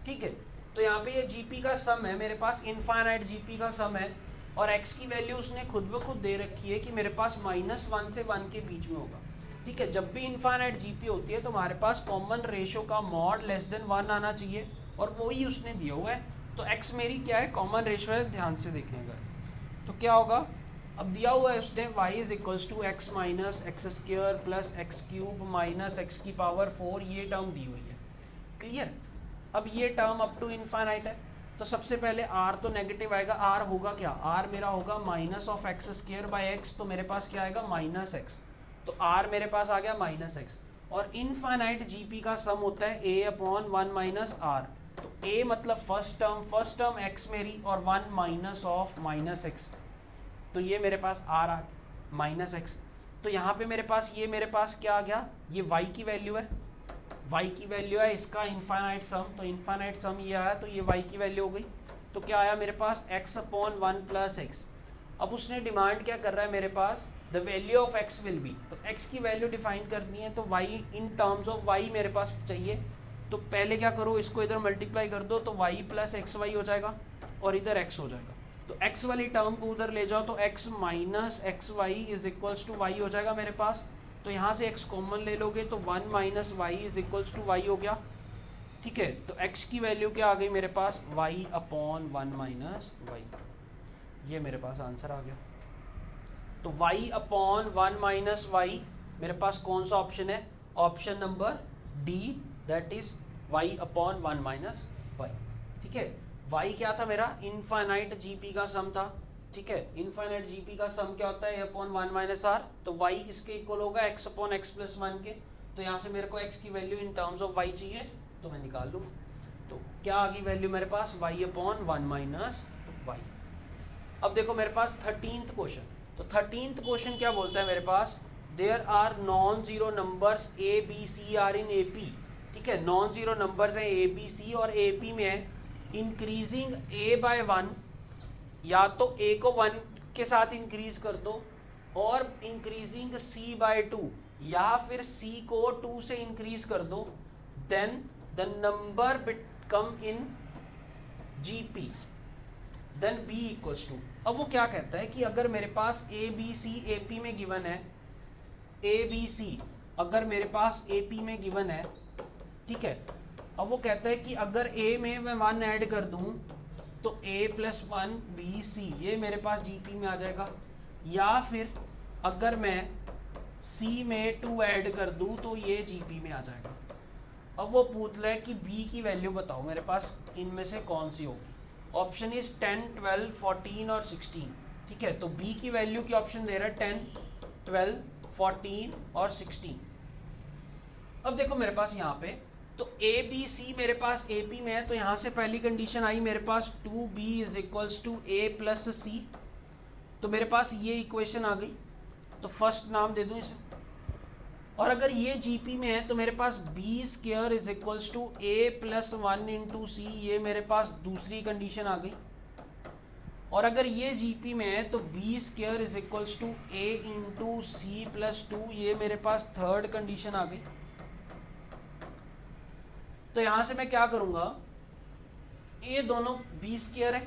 ठीक है, तो यहाँ पे ये GP का सम है मेरे पास, इनफाइनाइट GP का सम है और x की वैल्यू उसने खुद ब खुद दे रखी है कि मेरे पास -1 से 1 के बीच में होगा। ठीक है, जब भी इनफाइनाइट GP होती है तो हमारे पास कॉमन रेशो का मॉड <1 आना चाहिए और वही उसने दिया हुआ है। तो x मेरी क्या है, कॉमन रेशो है, ध्यान से देखेंगे तो क्या होगा, अब दिया हुआ है उसने y is equals to x minus x² plus x³ minus x⁴, ये टर्म दी हुई है। क्लियर। अब ये टर्म अप टू इनफाइनाइट है, तो सबसे पहले r तो नेगेटिव आएगा, r होगा क्या, r मेरा होगा -(x²/x), तो मेरे पास क्या आएगा -x, तो r मेरे पास आ गया -x। और इनफाइनाइट GP का सम होता है a/1 - r, तो ए मतलब फर्स्ट टर्म एक्स मेरी और 1 माइनस ऑफ माइनस एक्स, तो ये मेरे पास आ रहा माइनस एक्स। तो यहाँ पे मेरे पास क्या आ गया, ये y की वैल्यू है, y की वैल्यू है इसका इनफाइनाइट सम, तो इनफाइनाइट सम ये आया, तो ये y की वैल्यू हो गई। तो क्या आया मेरे पास x अपॉन 1 प्लस एक्स। अब उसने डिमांड क्या कर रहा है मेरे पास, the value of x will be, तो x की वैल्यू डिफाइन करनी है, तो y in terms of y मेरे पास चाहिए। तो पहले क्या करो, इसको इधर मल्टीप्लाई कर दो, तो y प्लस एक्स वाई हो जाएगा और इधर x हो जाएगा। तो x वाली टर्म को उधर ले जाओ, तो x minus x y is equals to y हो जाएगा मेरे पास। तो यहाँ से x कॉमन ले लोगे तो 1 minus y is equals to y हो गया, ठीक है। तो x की वैल्यू क्या आ गई मेरे पास, y अपॉन 1 माइनस वाई, ये मेरे पास आंसर आ गया। तो y अपॉन 1 माइनस वाई मेरे पास कौन सा ऑप्शन है, option number D, that is y upon 1 minus y, ठीक है। y क्या था मेरा, इनफाइनाइट जीपी का सम था, ठीक है। इनफाइनाइट जीपी का सम क्या होता है, a अपॉन 1 माइनस आर, तो y किसके इक्वल होगा, x अपॉन एक्स प्लस 1 के। तो यहाँ से मेरे को x की value in terms of y चाहिए, तो मैं निकाल लूँ। तो क्या आ गई वैल्यू मेरे पास, y अपॉन 1 माइनस वाई। अब देखो मेरे पास 13th क्वेश्चन, तो 13th क्वेश्चन क्या बोलता है मेरे पास, there are non zero numbers A B C are in A P, ठीक है। नॉन जीरो नंबर्स हैं ए बी सी और ए पी में है, इंक्रीजिंग a बाय 1, या तो a को 1 के साथ इंक्रीज कर दो, और इंक्रीजिंग c बाय 2, या फिर c को 2 से इंक्रीज कर दो, then the number become in gp, then b equals to. अब वो क्या कहता है कि अगर मेरे पास a b c a p में गिवन है, a b c अगर मेरे पास a p में गिवन है, ठीक है। अब वो कहता है कि अगर a में मैं 1 ऐड कर दूं तो a प्लस 1 b c ये मेरे पास gp में आ जाएगा, या फिर अगर मैं c में 2 ऐड कर दूं तो ये gp में आ जाएगा। अब वो पूछ रहा है कि b की वैल्यू बताओ मेरे पास इनमें से कौन सी होगी। ऑप्शन इज 10, 12, 14 और 16, ठीक है। तो b की वैल्यू की ऑप्शन दे रहा है 10, 12, 14 और 16। अब देखो मेरे पास यहाँ पे तो ए बी सी मेरे पास ए पी में है, तो यहाँ से पहली कंडीशन आई मेरे पास 2b is equals to A plus C, तो मेरे पास ये इक्वेशन आ गई, तो फर्स्ट नाम दे दूँ इसे। और अगर ये जीपी में है तो मेरे पास B square is equals to A plus 1 into C, ये मेरे पास दूसरी कंडीशन आ गई। और अगर ये जीपी में है तो b square is equals to a into c plus 2, ये मेरे पास थर्ड कंडीशन आ गई। तो यहाँ से मैं क्या करूँगा, ये दोनों बी स्क्वायर है,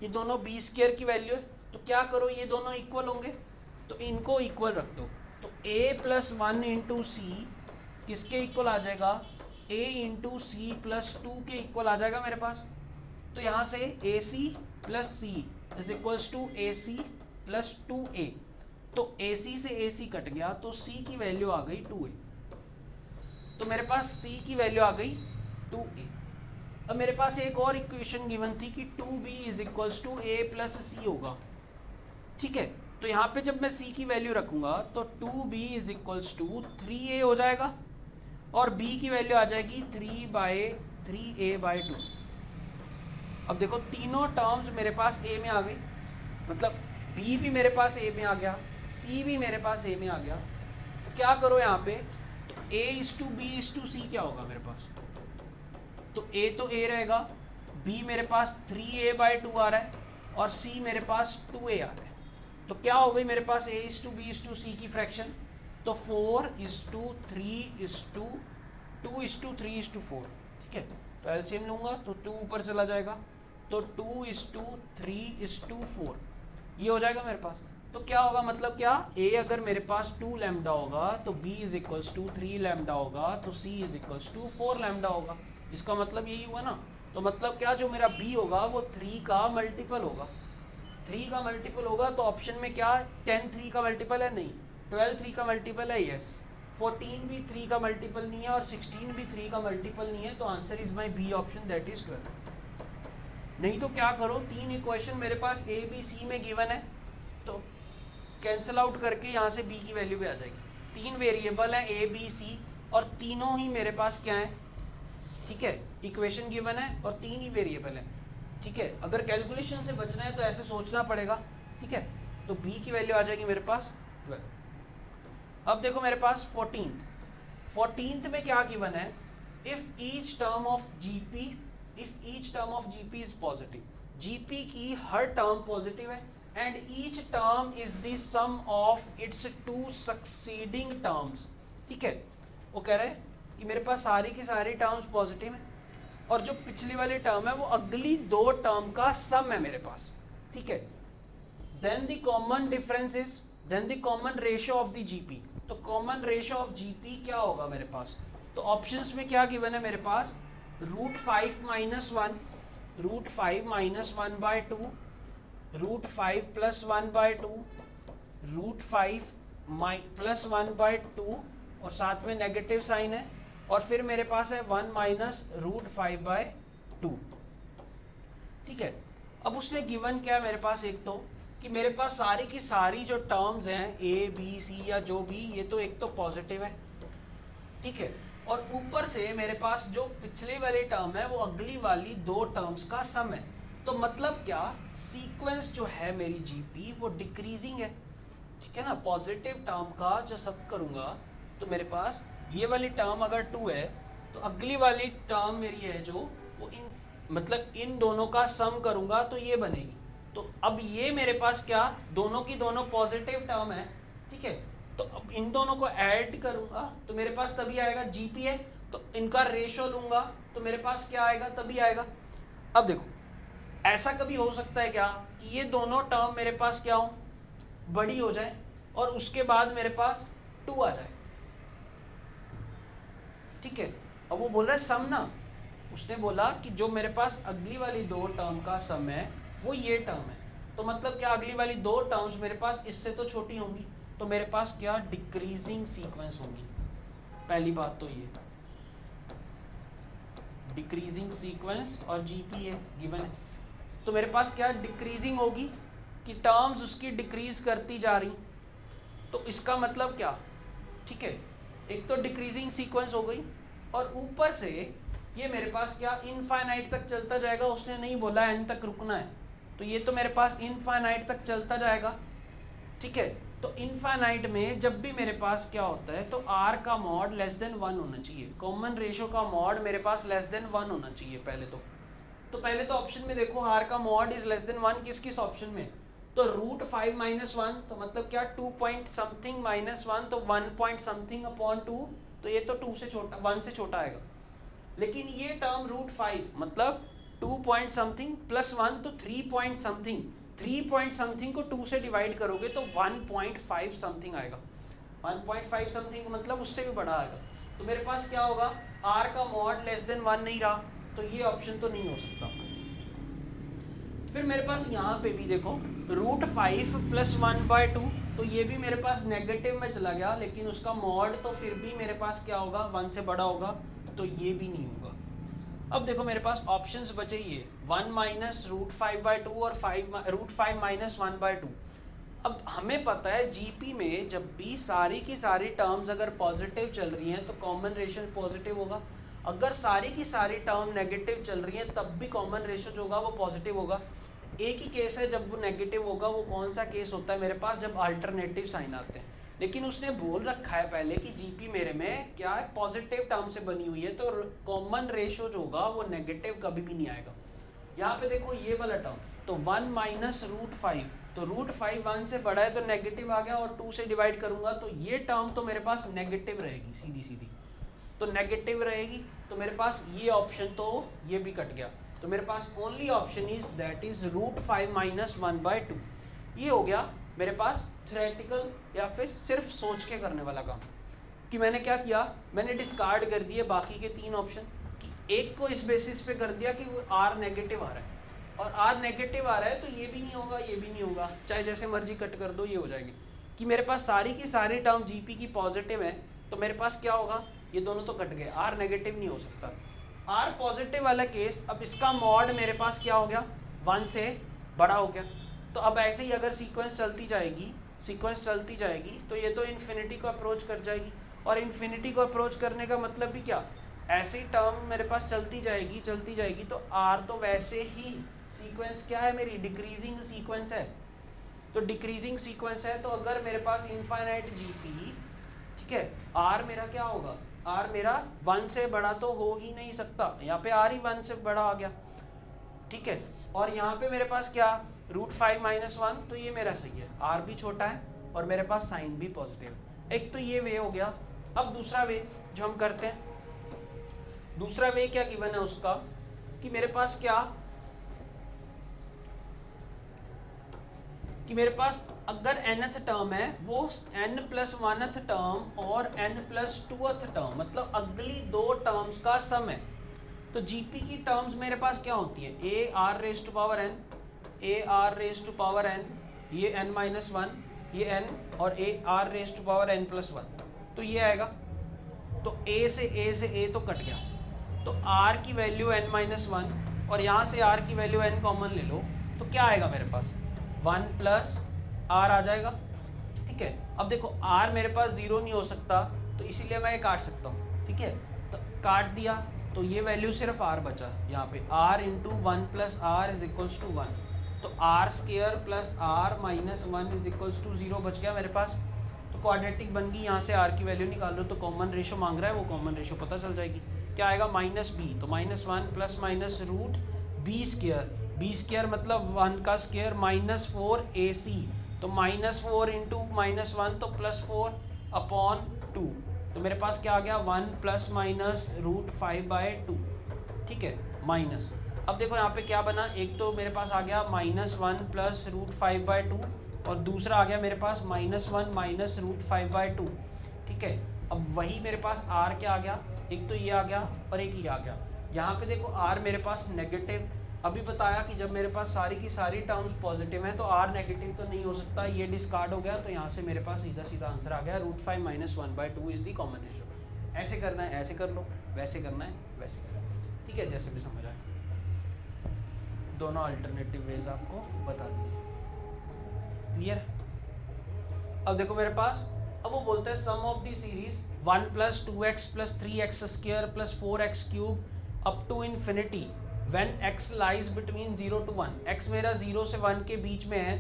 ये दोनों बी स्क्वायर की वैल्यू है, तो क्या करो ये दोनों इक्वल होंगे, तो इनको इक्वल रख दो। तो a प्लस 1 इंटू सी किसके इक्वल आ जाएगा, a इंटू सी प्लस 2 के इक्वल आ जाएगा मेरे पास। तो यहाँ से A C plus C is equals to A C plus 2a, तो ए सी से ए सी कट गया, तो c की वैल्यू आ गई 2a, तो मेरे पास c की वैल्यू आ गई 2a। अब मेरे पास एक और इक्वेशन गिवन थी कि 2b is equals to a plus C होगा, ठीक है। तो यहाँ पे जब मैं c की वैल्यू रखूंगा तो 2b is equals to 3a हो जाएगा, और b की वैल्यू आ जाएगी 3a बाय 2। अब देखो तीनों टर्म्स मेरे पास a में आ गई, मतलब b भी मेरे पास a में आ गया, c भी मेरे पास a में आ गया। तो क्या करो यहाँ पे, तो a is to b is to c क्या होगा मेरे पास, तो a तो a रहेगा, b मेरे पास 3a बाय 2 आ रहा है, और c मेरे पास 2a आ रहा है। तो क्या हो गई मेरे पास a is to b is to c की फ्रैक्शन, तो 4 is to 3 is to 2 is to 3 is to 4, ठीक है। तो एलसीएम लूंगा तो 2 ऊपर चला जाएगा, तो 2 इज टू 3 इज टू 4, ये हो जाएगा मेरे पास। तो क्या होगा, मतलब क्या, a अगर मेरे पास 2 लैम्डा होगा तो b is equals to 3 lambda होगा, तो c is equals to 4 lambda होगा। इसका मतलब यही हुआ ना। तो मतलब क्या, जो मेरा b होगा वो 3 का मल्टीपल होगा, 3 का मल्टीपल होगा। तो ऑप्शन में क्या, 10 3 का मल्टीपल है, नहीं। 12 3 का मल्टीपल है, यस। 14 भी 3 का मल्टीपल नहीं है, और 16 भी 3 का मल्टीपल नहीं है। तो answer is my B option, that is 12। नहीं तो क्या करो, 3 इक्वेशन मेरे पास ए बी सी में गिवन है, तो कैंसिल आउट करके यहाँ से b की वैल्यू भी आ जाएगी। 3 वेरिएबल है a b c, और तीनों ही मेरे पास क्या है, ठीक है, इक्वेशन गिवन है और 3 ही वेरिएबल है, ठीक है। अगर कैलकुलेशन से बचना है तो ऐसे सोचना पड़ेगा, ठीक है। तो b की वैल्यू आ जाएगी मेरे पास 12। अब देखो मेरे पास 14th में क्या गिवन है, if each term of GP is positive, GP की हर टर्म पॉजिटिव है and each term is the sum of its two succeeding terms, ठीक है। वो कह रहे हैं कि मेरे पास सारी की सारी टर्म्स पॉजिटिव है और जो पिछली वाली टर्म है वो अगली 2 टर्म का सम है मेरे पास, ठीक है। Then the common difference is, then the common ratio of the GP, तो कॉमन रेशियो ऑफ जीपी क्या होगा मेरे पास, तो ऑप्शंस में क्या गिवन है मेरे पास, √5 - 1, √5 - 1/2, √5 + 1/2, √5 + 1/2 और साथ में नेगेटिव साइन है, और फिर मेरे पास है 1 - √5/2, ठीक है। अब उसने गिवन क्या है मेरे पास, एक तो कि मेरे पास सारी की सारी जो टर्म्स हैं ए बी सी या जो भी, ये तो एक तो पॉजिटिव है, ठीक है, और ऊपर से मेरे पास जो पिछली वाली टर्म है वो अगली वाली 2 टर्म्स का सम है। तो मतलब क्या, सीक्वेंस जो है मेरी जीपी वो डिक्रीजिंग है, ठीक है ना। पॉजिटिव टर्म का जो सब करूंगा तो मेरे पास ये वाली टर्म अगर 2 है तो अगली वाली टर्म मेरी है जो वो इन दोनों का सम करूंगा तो ये बनेगी। तो अब ये मेरे पास क्या, दोनों की दोनों पॉजिटिव टर्म है, ठीक है। तो अब इन दोनों को ऐड करूंगा तो मेरे पास तभी आएगा, जीपी है तो इनका रेशो लूंगा तो मेरे पास क्या आएगा, तभी आएगा। अब देखो ऐसा कभी हो सकता है क्या कि ये दोनों टर्म मेरे पास क्या हो, बड़ी हो जाए और उसके बाद मेरे पास 2 आ जाए, ठीक है। अब वो बोल रहा है सम ना, उसने बोला कि जो मेरे पास अगली वाली 2 टर्म का सम है वो ये टर्म है, तो मतलब क्या अगली वाली 2 टर्म्स मेरे पास इससे तो छोटी होंगी, तो मेरे पास क्या डिक्रीजिंग सीक्वेंस होगी। पहली बात तो ये डिक्रीजिंग सीक्वेंस और जीपी है गिवन है, तो मेरे पास क्या डिक्रीजिंग होगी कि टर्म्स उसकी डिक्रीज करती जा रही, तो इसका मतलब क्या, ठीक है, एक तो डिक्रीजिंग सीक्वेंस हो गई और ऊपर से ये मेरे पास क्या इनफाइनाइट तक चलता जाएगा, उसने नहीं बोला एन तक रुकना है, तो ये तो मेरे पास इनफाइनाइट तक चलता जाएगा, ठीक है। तो इनफाइनाइट में जब भी मेरे पास क्या होता है तो r का मॉड <1 होना चाहिए, कॉमन रेशियो का मॉड मेरे पास <1 होना चाहिए पहले तो पहले तो ऑप्शन में देखो r का मॉड इज <1 किस ऑप्शन में, तो √5 - 1 तो मतलब क्या 2 पॉइंट समथिंग -1 तो 1 पॉइंट समथिंग अपॉन 2, तो ये तो 2 से छोटा 1 से छोटा आएगा। लेकिन ये टर्म √5 मतलब 2 पॉइंट समथिंग प्लस 1 तो 3 पॉइंट समथिंग, 3 पॉइंट समथिंग को 2 से डिवाइड करोगे तो 1.5 समथिंग आएगा, 1.5 समथिंग मतलब उससे भी बड़ा आएगा। तो मेरे पास क्या होगा, r का मॉड <1 नहीं रहा, तो ये ऑप्शन तो नहीं हो सकता। फिर मेरे पास यहाँ पे भी देखो √5 + 1/2, तो ये भी मेरे पास नेगेटिव में चला गया, लेकिन उसका मॉड तो फिर भी मेरे पास क्या होगा 1 से बड़ा होगा, तो ये भी नहीं होगा। अब देखो मेरे पास ऑप्शंस बचे ये 1 - √5/2 और √5 - 1/2। अब हमें पता है जीपी में जब भी सारी की सारी टर्म्स अगर पॉजिटिव चल रही हैं तो कॉमन रेशियो पॉजिटिव होगा, अगर सारी की सारी टर्म नेगेटिव चल रही हैं तब भी कॉमन रेशियो जो होगा वो पॉजिटिव होगा। एक ही केस है जब वो नेगेटिव होगा, वो कौन सा केस होता है मेरे पास, जब अल्टरनेटिव साइन आते हैं। लेकिन उसने बोल रखा है पहले कि जीपी मेरे में क्या है, पॉजिटिव टर्म से बनी हुई है, तो कॉमन रेशियो जो होगा वो नेगेटिव कभी भी नहीं आएगा। यहाँ पे देखो ये वाला टर्म, तो 1 - √5, तो √5 1 से बड़ा है तो नेगेटिव आ गया, और 2 से डिवाइड करूंगा तो ये टर्म तो मेरे पास नेगेटिव रहेगी, सीधी तो नेगेटिव रहेगी, तो मेरे पास ये ऑप्शन तो ये भी कट गया, तो मेरे पास only option is that is √5 - 1/2। ये हो गया मेरे पास थ्योरेटिकल या फिर सिर्फ सोच के करने वाला काम, कि मैंने क्या किया, मैंने डिस्कार्ड कर दिए बाकी के 3 ऑप्शन, कि एक को इस बेसिस पे कर दिया कि वो r नेगेटिव आ रहा है, और r नेगेटिव आ रहा है तो ये भी नहीं होगा, ये भी नहीं होगा, चाहे जैसे मर्जी कट कर दो, ये हो जाएगी। कि मेरे पास सारी की सारी टर्म जीपी की पॉजिटिव है, तो मेरे पास क्या होगा, ये दोनों तो कट गए, r नेगेटिव नहीं हो सकता। r पॉजिटिव वाला केस, अब इसका मॉड मेरे पास क्या हो गया, 1 से बड़ा हो गया। तो अब ऐसे ही अगर सीक्वेंस चलती जाएगी तो ये तो इन्फिनिटी को अप्रोच कर जाएगी, और इन्फिनिटी को अप्रोच करने का मतलब भी क्या, ऐसी टर्म मेरे पास चलती जाएगी तो आर तो वैसे ही सीक्वेंस क्या है मेरी, डिक्रीजिंग सीक्वेंस है। तो डिक्रीजिंग सीक्वेंस है तो अगर मेरे पास इनफाइनाइट जीपी, ठीक है, आर मेरा क्या होगा, आर मेरा 1 से बड़ा तो हो ही नहीं सकता, यहाँ पे आर ही 1 से बड़ा आ गया, ठीक है। और यहाँ पे मेरे पास क्या √5 - 1, तो ये मेरा सही है, आर भी छोटा है और मेरे पास साइन भी पॉजिटिव। एक तो ये वे हो गया। अब दूसरा वे जो हम करते हैं, दूसरा वे क्या गिवन है उसका कि मेरे पास क्या, कि मेरे पास अगर nth टर्म है वो n+1th टर्म और n+2th टर्म, मतलब अगली 2 टर्म्स का सम है। तो जीपी की टर्म्स मेरे पास क्या होती है, ar⁻n, ar⁻n, ये n-1, ये n और ar⁻n+1, तो ये आएगा। तो a से a तो कट गया, तो r की वैल्यू n-1 और यहाँ से r की वैल्यू n कॉमन ले लो, तो क्या आएगा मेरे पास 1 + r आ जाएगा, ठीक है। अब देखो r मेरे पास 0 नहीं हो सकता, तो इसीलिए मैं ये काट सकता हूँ, ठीक है। तो काट दिया तो ये वैल्यू सिर्फ r बचा यहाँ पे, r × 1 + r = 1, तो r² + r - 1 = 0 बच गया मेरे पास। तो क्वाड्रेटिक बन गई, यहाँ से r की वैल्यू निकाल लो, तो कॉमन रेशो मांग रहा है, वो कॉमन रेशो पता चल जाएगी। क्या आएगा -b, तो -1 ± √b², b² मतलब 1 का स्क्वायर -4ac, तो -4 × -1 तो +4/2, तो मेरे पास क्या आ गया 1 ± √5/2, ठीक है, माइनस। अब देखो यहाँ पे क्या बना, एक तो मेरे पास आ गया -1 + √5/2 और दूसरा आ गया मेरे पास -1 - √5/2, ठीक है। अब वही मेरे पास r क्या आ गया, एक तो ये आ गया और एक ये आ गया। यहाँ पे देखो r मेरे पास नेगेटिव, अभी बताया कि जब मेरे पास सारी की सारी टर्म्स पॉजिटिव हैं तो r नेगेटिव तो नहीं हो सकता, ये डिस्कार्ड हो गया, तो यहाँ से मेरे पास सीधा आंसर आ गया √5 - 1/2 इज द कॉमन रेशो। ऐसे करना है ऐसे कर लो, वैसे करना है वैसे कर लो, ठीक है, जैसे भी समझ आए। दोनों अल्टरनेटिव वेज आपको बता दिए, क्लियर। अब देखो मेरे पास, अब वो बोलते हैं sum of the series 1 + 2x + 3x² + 4x³ up to infinity when x lies between 0 to 1, x मेरा 0 से 1 के बीच में है,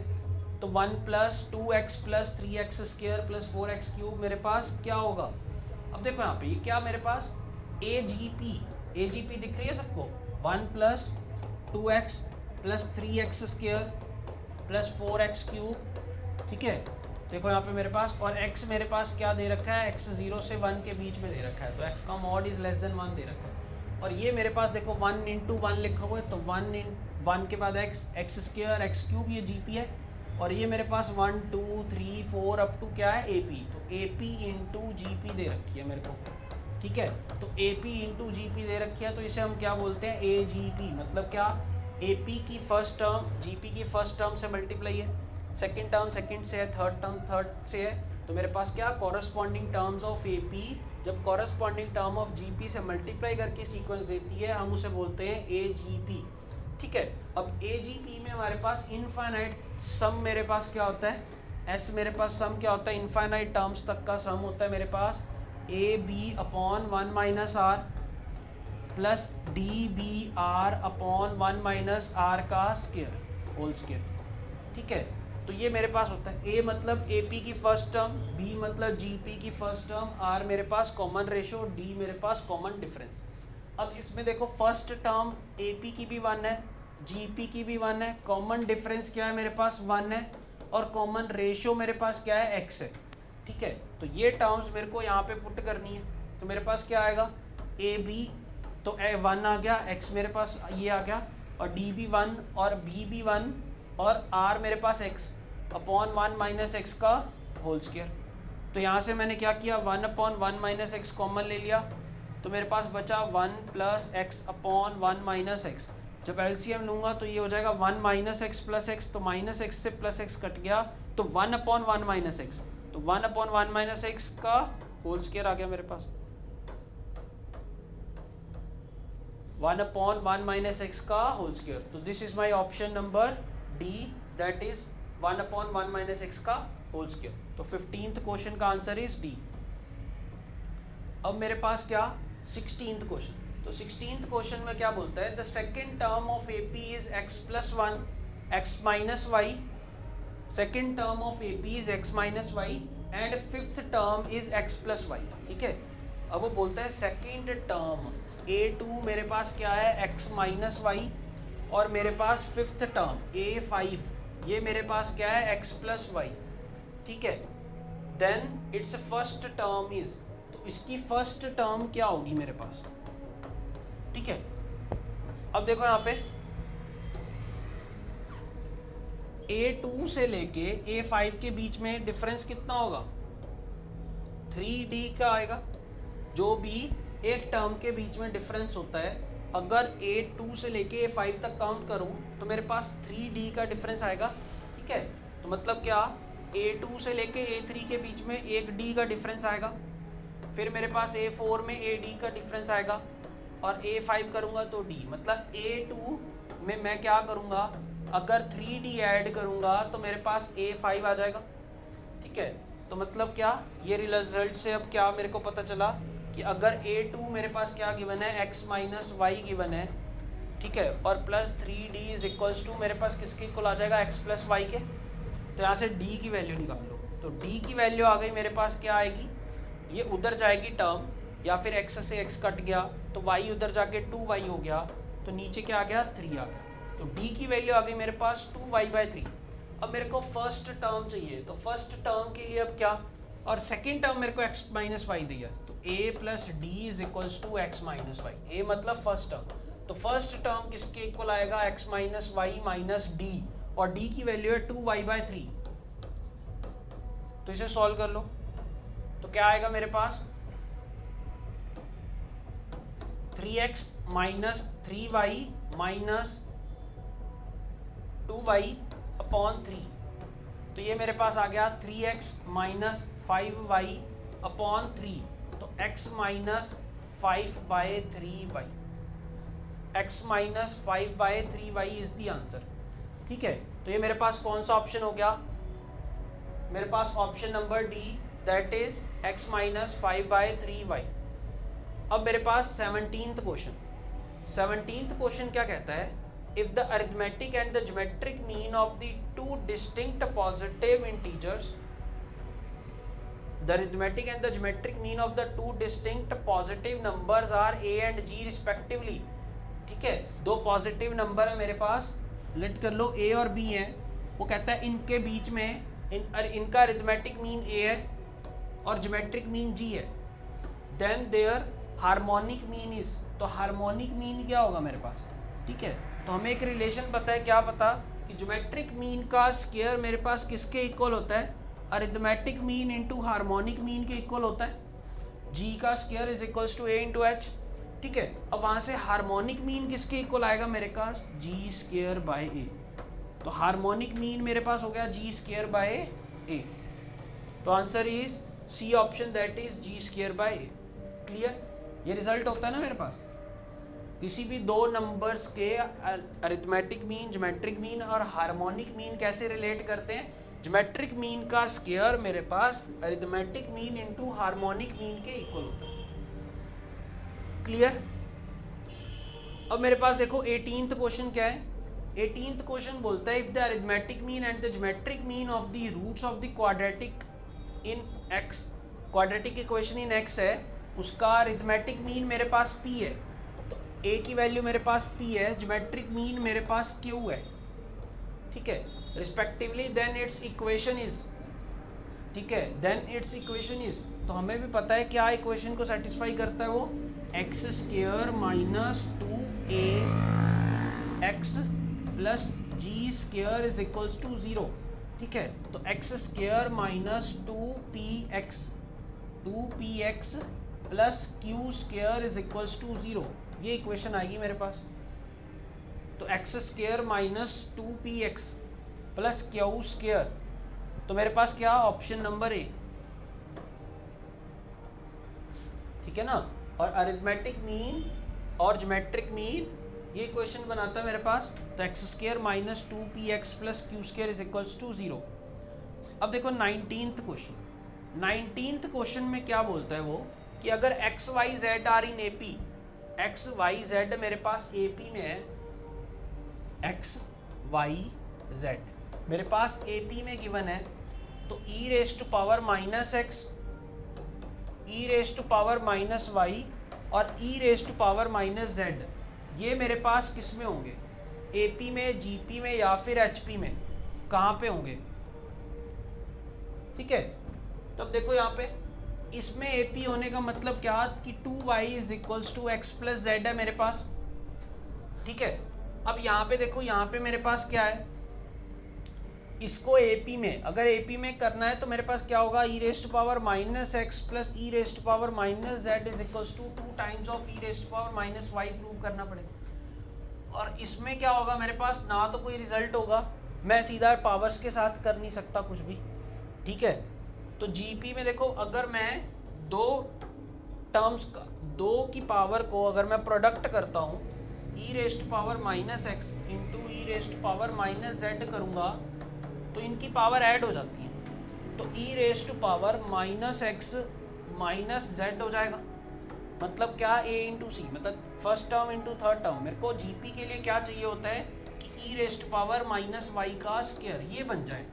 तो 1 + 2x + 3x² + 4x³ मेरे पास क्या होगा। अब देखो यहाँ पे ये क्या मेरे पास AGP दिख रही है सबको, 1 + 2x + 3x² + 4x³, ठीक है। देखो यहाँ पे मेरे पास, और x मेरे पास क्या दे रखा है, x 0 से 1 के बीच में दे रखा है, तो x का मॉड इज लेस देन 1 दे रखा है। और ये मेरे पास देखो 1 × 1 लिखा हुआ है, तो 1 के बाद x² x³ ये GP है, और ये मेरे पास 1 2 3 4 अप टू क्या है AP, तो AP × GP दे रखी है मेरे को, ठीक है। तो AP × GP दे रखी है, तो इसे हम क्या बोलते हैं AGP, मतलब क्या AP की फर्स्ट टर्म GP की फर्स्ट टर्म से मल्टीप्लाई है, सेकेंड टर्म सेकेंड से है, थर्ड टर्म थर्ड से है, तो मेरे पास क्या कॉरस्पॉन्डिंग टर्म्स ऑफ AP जब कॉरस्पॉन्डिंग टर्म ऑफ GP से मल्टीप्लाई करके सीक्वेंस देती है, हम उसे बोलते हैं AGP, ठीक है। अब AGP में हमारे पास इनफाइनाइट सम मेरे पास क्या होता है, S मेरे पास सम क्या होता है, इनफाइनाइट टर्म्स तक का सम होता है मेरे पास AB/1 - R plus DBR/1 - R का स्क्वायर होल स्क्वायर, ठीक है। तो ये मेरे पास होता है A मतलब AP की फर्स्ट टर्म, B मतलब GP की फर्स्ट टर्म, R मेरे पास कॉमन रेशो, D मेरे पास कॉमन डिफरेंस। अब इसमें देखो फर्स्ट टर्म AP की भी 1 है, GP की भी 1 है, कॉमन डिफरेंस क्या है मेरे पास 1 है, और कॉमन रेशो मेरे पास क्या है x है, ठीक है। तो ये टर्म्स मेरे को यहाँ पे पुट करनी है, तो मेरे पास क्या आएगा AB, तो 1 आ गया, x मेरे पास ये आ गया, और D भी 1 और B भी 1 और R मेरे पास x/1 - x का होल स्क्वायर। तो यहाँ से मैंने क्या किया 1/1 - x कॉमन ले लिया, तो मेरे पास बचा 1 + x/1 - x। जब LCM लूँगा तो ये हो जाएगा 1 - x + x, तो -x से +x कट गया, तो 1/1 - x, तो 1/1 - x का होल स्क्वायर आ गया मेरे पास, 1/1 - x का होल स्क्वायर। तो this is my option number D, that is 1/1 - x का होल स्क्वायर। तो 15th क्वेश्चन का आंसर इज D। अब मेरे पास क्या 16th क्वेश्चन। तो 16th क्वेश्चन में क्या बोलता है, the second term of A P is x plus one x minus y, second term of A P is x minus y and fifth term is x plus y. ठीक है, अब वो बोलता है सेकेंड टर्म a2 मेरे पास क्या है x माइनस वाई, और मेरे पास फिफ्थ टर्म a5 ये मेरे पास क्या है x प्लस वाई। ठीक है, then its first term is, तो इसकी फर्स्ट टर्म क्या होगी मेरे पास। ठीक है, अब देखो यहाँ पे a2 से लेके a5 के बीच में डिफरेंस कितना होगा, 3d का आएगा। जो भी एक टर्म के बीच में डिफरेंस होता है, अगर a2 से लेके a5 तक काउंट करूं तो मेरे पास 3d का डिफरेंस आएगा। ठीक है, तो मतलब क्या, a2 से लेके a3 के बीच में एक d का डिफरेंस आएगा, फिर मेरे पास a4 में ad का डिफरेंस आएगा, और a5 करूंगा तो d, मतलब a2 में मैं क्या करूंगा, अगर 3d ऐड करूंगा तो मेरे पास a5 आ जाएगा। ठीक है, तो मतलब क्या, ये रिजल्ट से अब क्या मेरे को पता चला कि अगर a2 मेरे पास क्या गिवन है, x माइनस वाई गिवन है। ठीक है, और plus 3d is equals to मेरे पास किसके इक्वल आ जाएगा, x प्लस वाई के। तो यहाँ से d की वैल्यू निकाल लो, तो d की वैल्यू आ गई मेरे पास, क्या आएगी, ये उधर जाएगी टर्म, या फिर x से x कट गया तो y उधर जाके 2y हो गया, तो नीचे क्या आ गया, 3 आ गया। तो d की वैल्यू आ गई मेरे पास 2y/3। अब मेरे को फर्स्ट टर्म चाहिए, तो फर्स्ट टर्म के लिए अब क्या, और सेकेंड टर्म मेरे को x माइनस वाई दिया, तो a plus d is equals to x minus y. a मतलब फर्स्ट टर्म, तो फर्स्ट टर्म किसके इक्वल आएगा, x माइनस वाई माइनस डी, और d की वैल्यू है 2y/3। तो इसे सॉल्व कर लो, तो क्या आएगा मेरे पास, 3x minus 3y minus 2y upon 3। तो ये मेरे पास आ गया 3x माइनस 5y अपॉन 3, तो x minus 5/3y, x minus 5/3y is the answer. ठीक है, तो ये मेरे पास कौन सा ऑप्शन हो गया, मेरे पास option number D, that is x minus 5/3y। अब मेरे पास 17th क्वेश्चन, 17th क्वेश्चन क्या कहता है, if the arithmetic and the geometric mean of the two distinct positive integers, the arithmetic and the geometric mean of the two distinct positive numbers are a and g respectively। ठीक है, दो positive number है मेरे पास, late कर लो a और b है, वो कहता है इनके बीच में इनका अरिथमेटिक मीन a है और ज्योमेट्रिक मीन g है, then their harmonic mean is, तो हार्मोनिक मीन क्या होगा मेरे पास। ठीक है, तो हमें एक रिलेशन पता है, क्या पता, कि ज्योमेट्रिक मीन का स्क्वायर मेरे पास किसके इक्वल होता है, arithmetic mean into harmonic mean के इक्वल होता है, g का square is equals to a into h। ठीक है, अब वहां से हार्मोनिक मीन किसके इक्वल आएगा मेरे पास, g स्क्वायर बाय a। तो हार्मोनिक मीन मेरे पास हो गया g स्क्वायर बाय a, तो answer is C option, that is g square by a। Clear, ये रिजल्ट होता है ना मेरे पास, किसी भी दो नंबर्स के अरिथमेटिक मीन, ज्योमेट्रिक मीन और हार्मोनिक मीन कैसे रिलेट करते हैं, ज्योमेट्रिक मीन का स्क्वायर मेरे पास arithmetic mean into harmonic mean के इक्वल होता है। क्लियर, अब मेरे पास देखो 18th क्वेश्चन क्या है, 18th क्वेश्चन बोलता है if the arithmetic mean and the geometric mean of the roots of the quadratic in x, quadratic equation in x है, उसका अरिथमेटिक मीन मेरे पास p है, तो a की वैल्यू मेरे पास p है, ज्योमेट्रिक मीन मेरे पास q है। ठीक है, respectively, then its equation is, ठीक है, देन इट्स इक्वेशन इज, तो हमें भी पता है क्या इक्वेशन को सेटिस्फाई करता है, वो x square minus 2a x plus G square is equals to 0। ठीक है, तो x square minus 2px plus q square is equals to 0, ये इक्वेशन आएगी मेरे पास। तो x square minus 2px plus q square, तो मेरे पास क्या, ऑप्शन नंबर ए। ठीक है ना, और अरिथमेटिक मीन और ज्योमेट्रिक मीन ये इक्वेशन बनाता है मेरे पास, तो x square minus 2px plus q square is equals to 0। अब देखो 19th क्वेश्चन, 19th क्वेश्चन में क्या बोलता है वो, कि अगर x Y z are in AP, x Y z मेरे पास एपी में है, एक्स वाई जेड मेरे पास एपी में गिवन है, तो E raise to power minus X, E raise to power minus Y और E raise to power minus Z, ये मेरे पास किस में होंगे, एपी में, जीपी में या फिर एचपी में, कहाँ पे होंगे? ठीक है, तो अब देखो यहाँ पे इसमें एपी होने का मतलब क्या कि 2y is equals to x plus z है मेरे पास। ठीक है, अब यहाँ पे देखो, यहाँ पे मेरे पास क्या है, इसको एपी में, अगर एपी में करना है तो मेरे पास क्या होगा, E raise to power minus X plus E raise to power minus Z is equals to 2 times of E raise to power minus Y prove करना पड़ेगा। और इसमें क्या होगा, मेरे पास ना तो कोई रिजल्ट होगा, मैं सीधा पावर्स के साथ कर नहीं सकता कुछ भी। ठीक है, तो जीपी में देखो, अगर मैं दो टर्म्स का, दो की पावर को अगर मैं प्रोडक्ट करता हूँ, E raise to power minus X into E raise to power minus Z करूँगा तो इनकी पावर ऐड हो जाती है, तो E raise to power minus X minus Z हो जाएगा। मतलब क्या, ए इंटू सी, मतलब first term into third term. मेरे को जीपी के लिए क्या चाहिए होता है कि E raise to power minus Y का स्क्वायर ये बन जाए।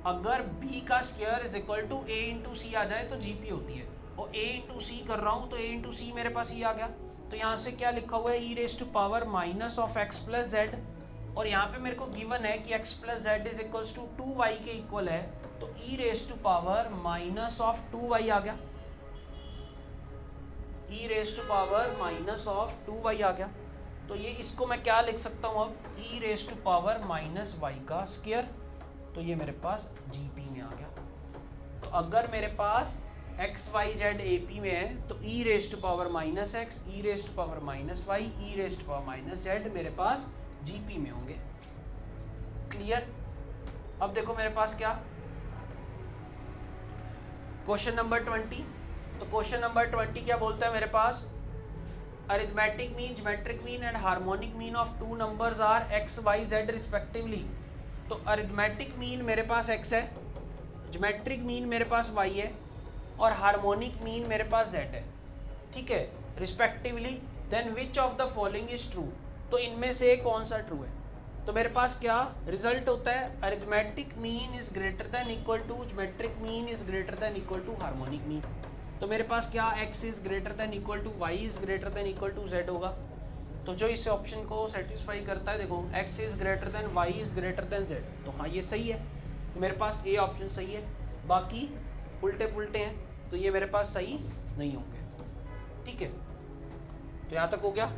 अगर b का square is equal to a into C आ जाए तो जीपी होती है, और a इंटू सी कर रहा हूँ तो a इंटू सी मेरे पास ये आ गया। तो यहाँ से क्या लिखा हुआ है, E raise to power minus of X plus Z, और यहाँ पे मेरे को गिवन है कि x plus Z is equals to 2y के इक्वल है, तो E raise to power minus of 2y आ गया, E raise to power minus of 2y आ गया। तो ये इसको मैं क्या लिख सकता हूँ अब, E raise to power minus Y का स्क्वायर, तो ये मेरे पास जीपी में आ गया। तो अगर मेरे पास एक्स वाई जेड एपी में है तो E raise to power minus X, E raise to power minus Y, E raise to power minus Z मेरे पास जीपी में होंगे। क्लियर? अब देखो मेरे पास क्या, क्वेश्चन नंबर 20। तो क्वेश्चन नंबर 20 क्या बोलता है मेरे पास, arithmetic mean, geometric mean and harmonic mean of two numbers are X Y Z respectively. तो अरिथमेटिक मीन मेरे पास x है, ज्योमेट्रिक मीन मेरे पास y है, और हार्मोनिक मीन मेरे पास z है। ठीक है, respectively. Then which of the following is true, तो इनमें से कौन सा ट्रू है? तो मेरे पास क्या रिजल्ट होता है, arithmetic mean is greater than equal to geometric mean is greater than equal to harmonic mean. तो मेरे पास क्या, x is greater than equal to y is greater than equal to z होगा। तो जो इस ऑप्शन को सेटिस्फाई करता है, देखो x is greater then y is greater then z, तो हाँ ये सही है, तो मेरे पास ए ऑप्शन सही है। बाकी उल्टे पुल्टे हैं तो ये मेरे पास सही नहीं होंगे। ठीक है, तो यहाँ तक हो गया।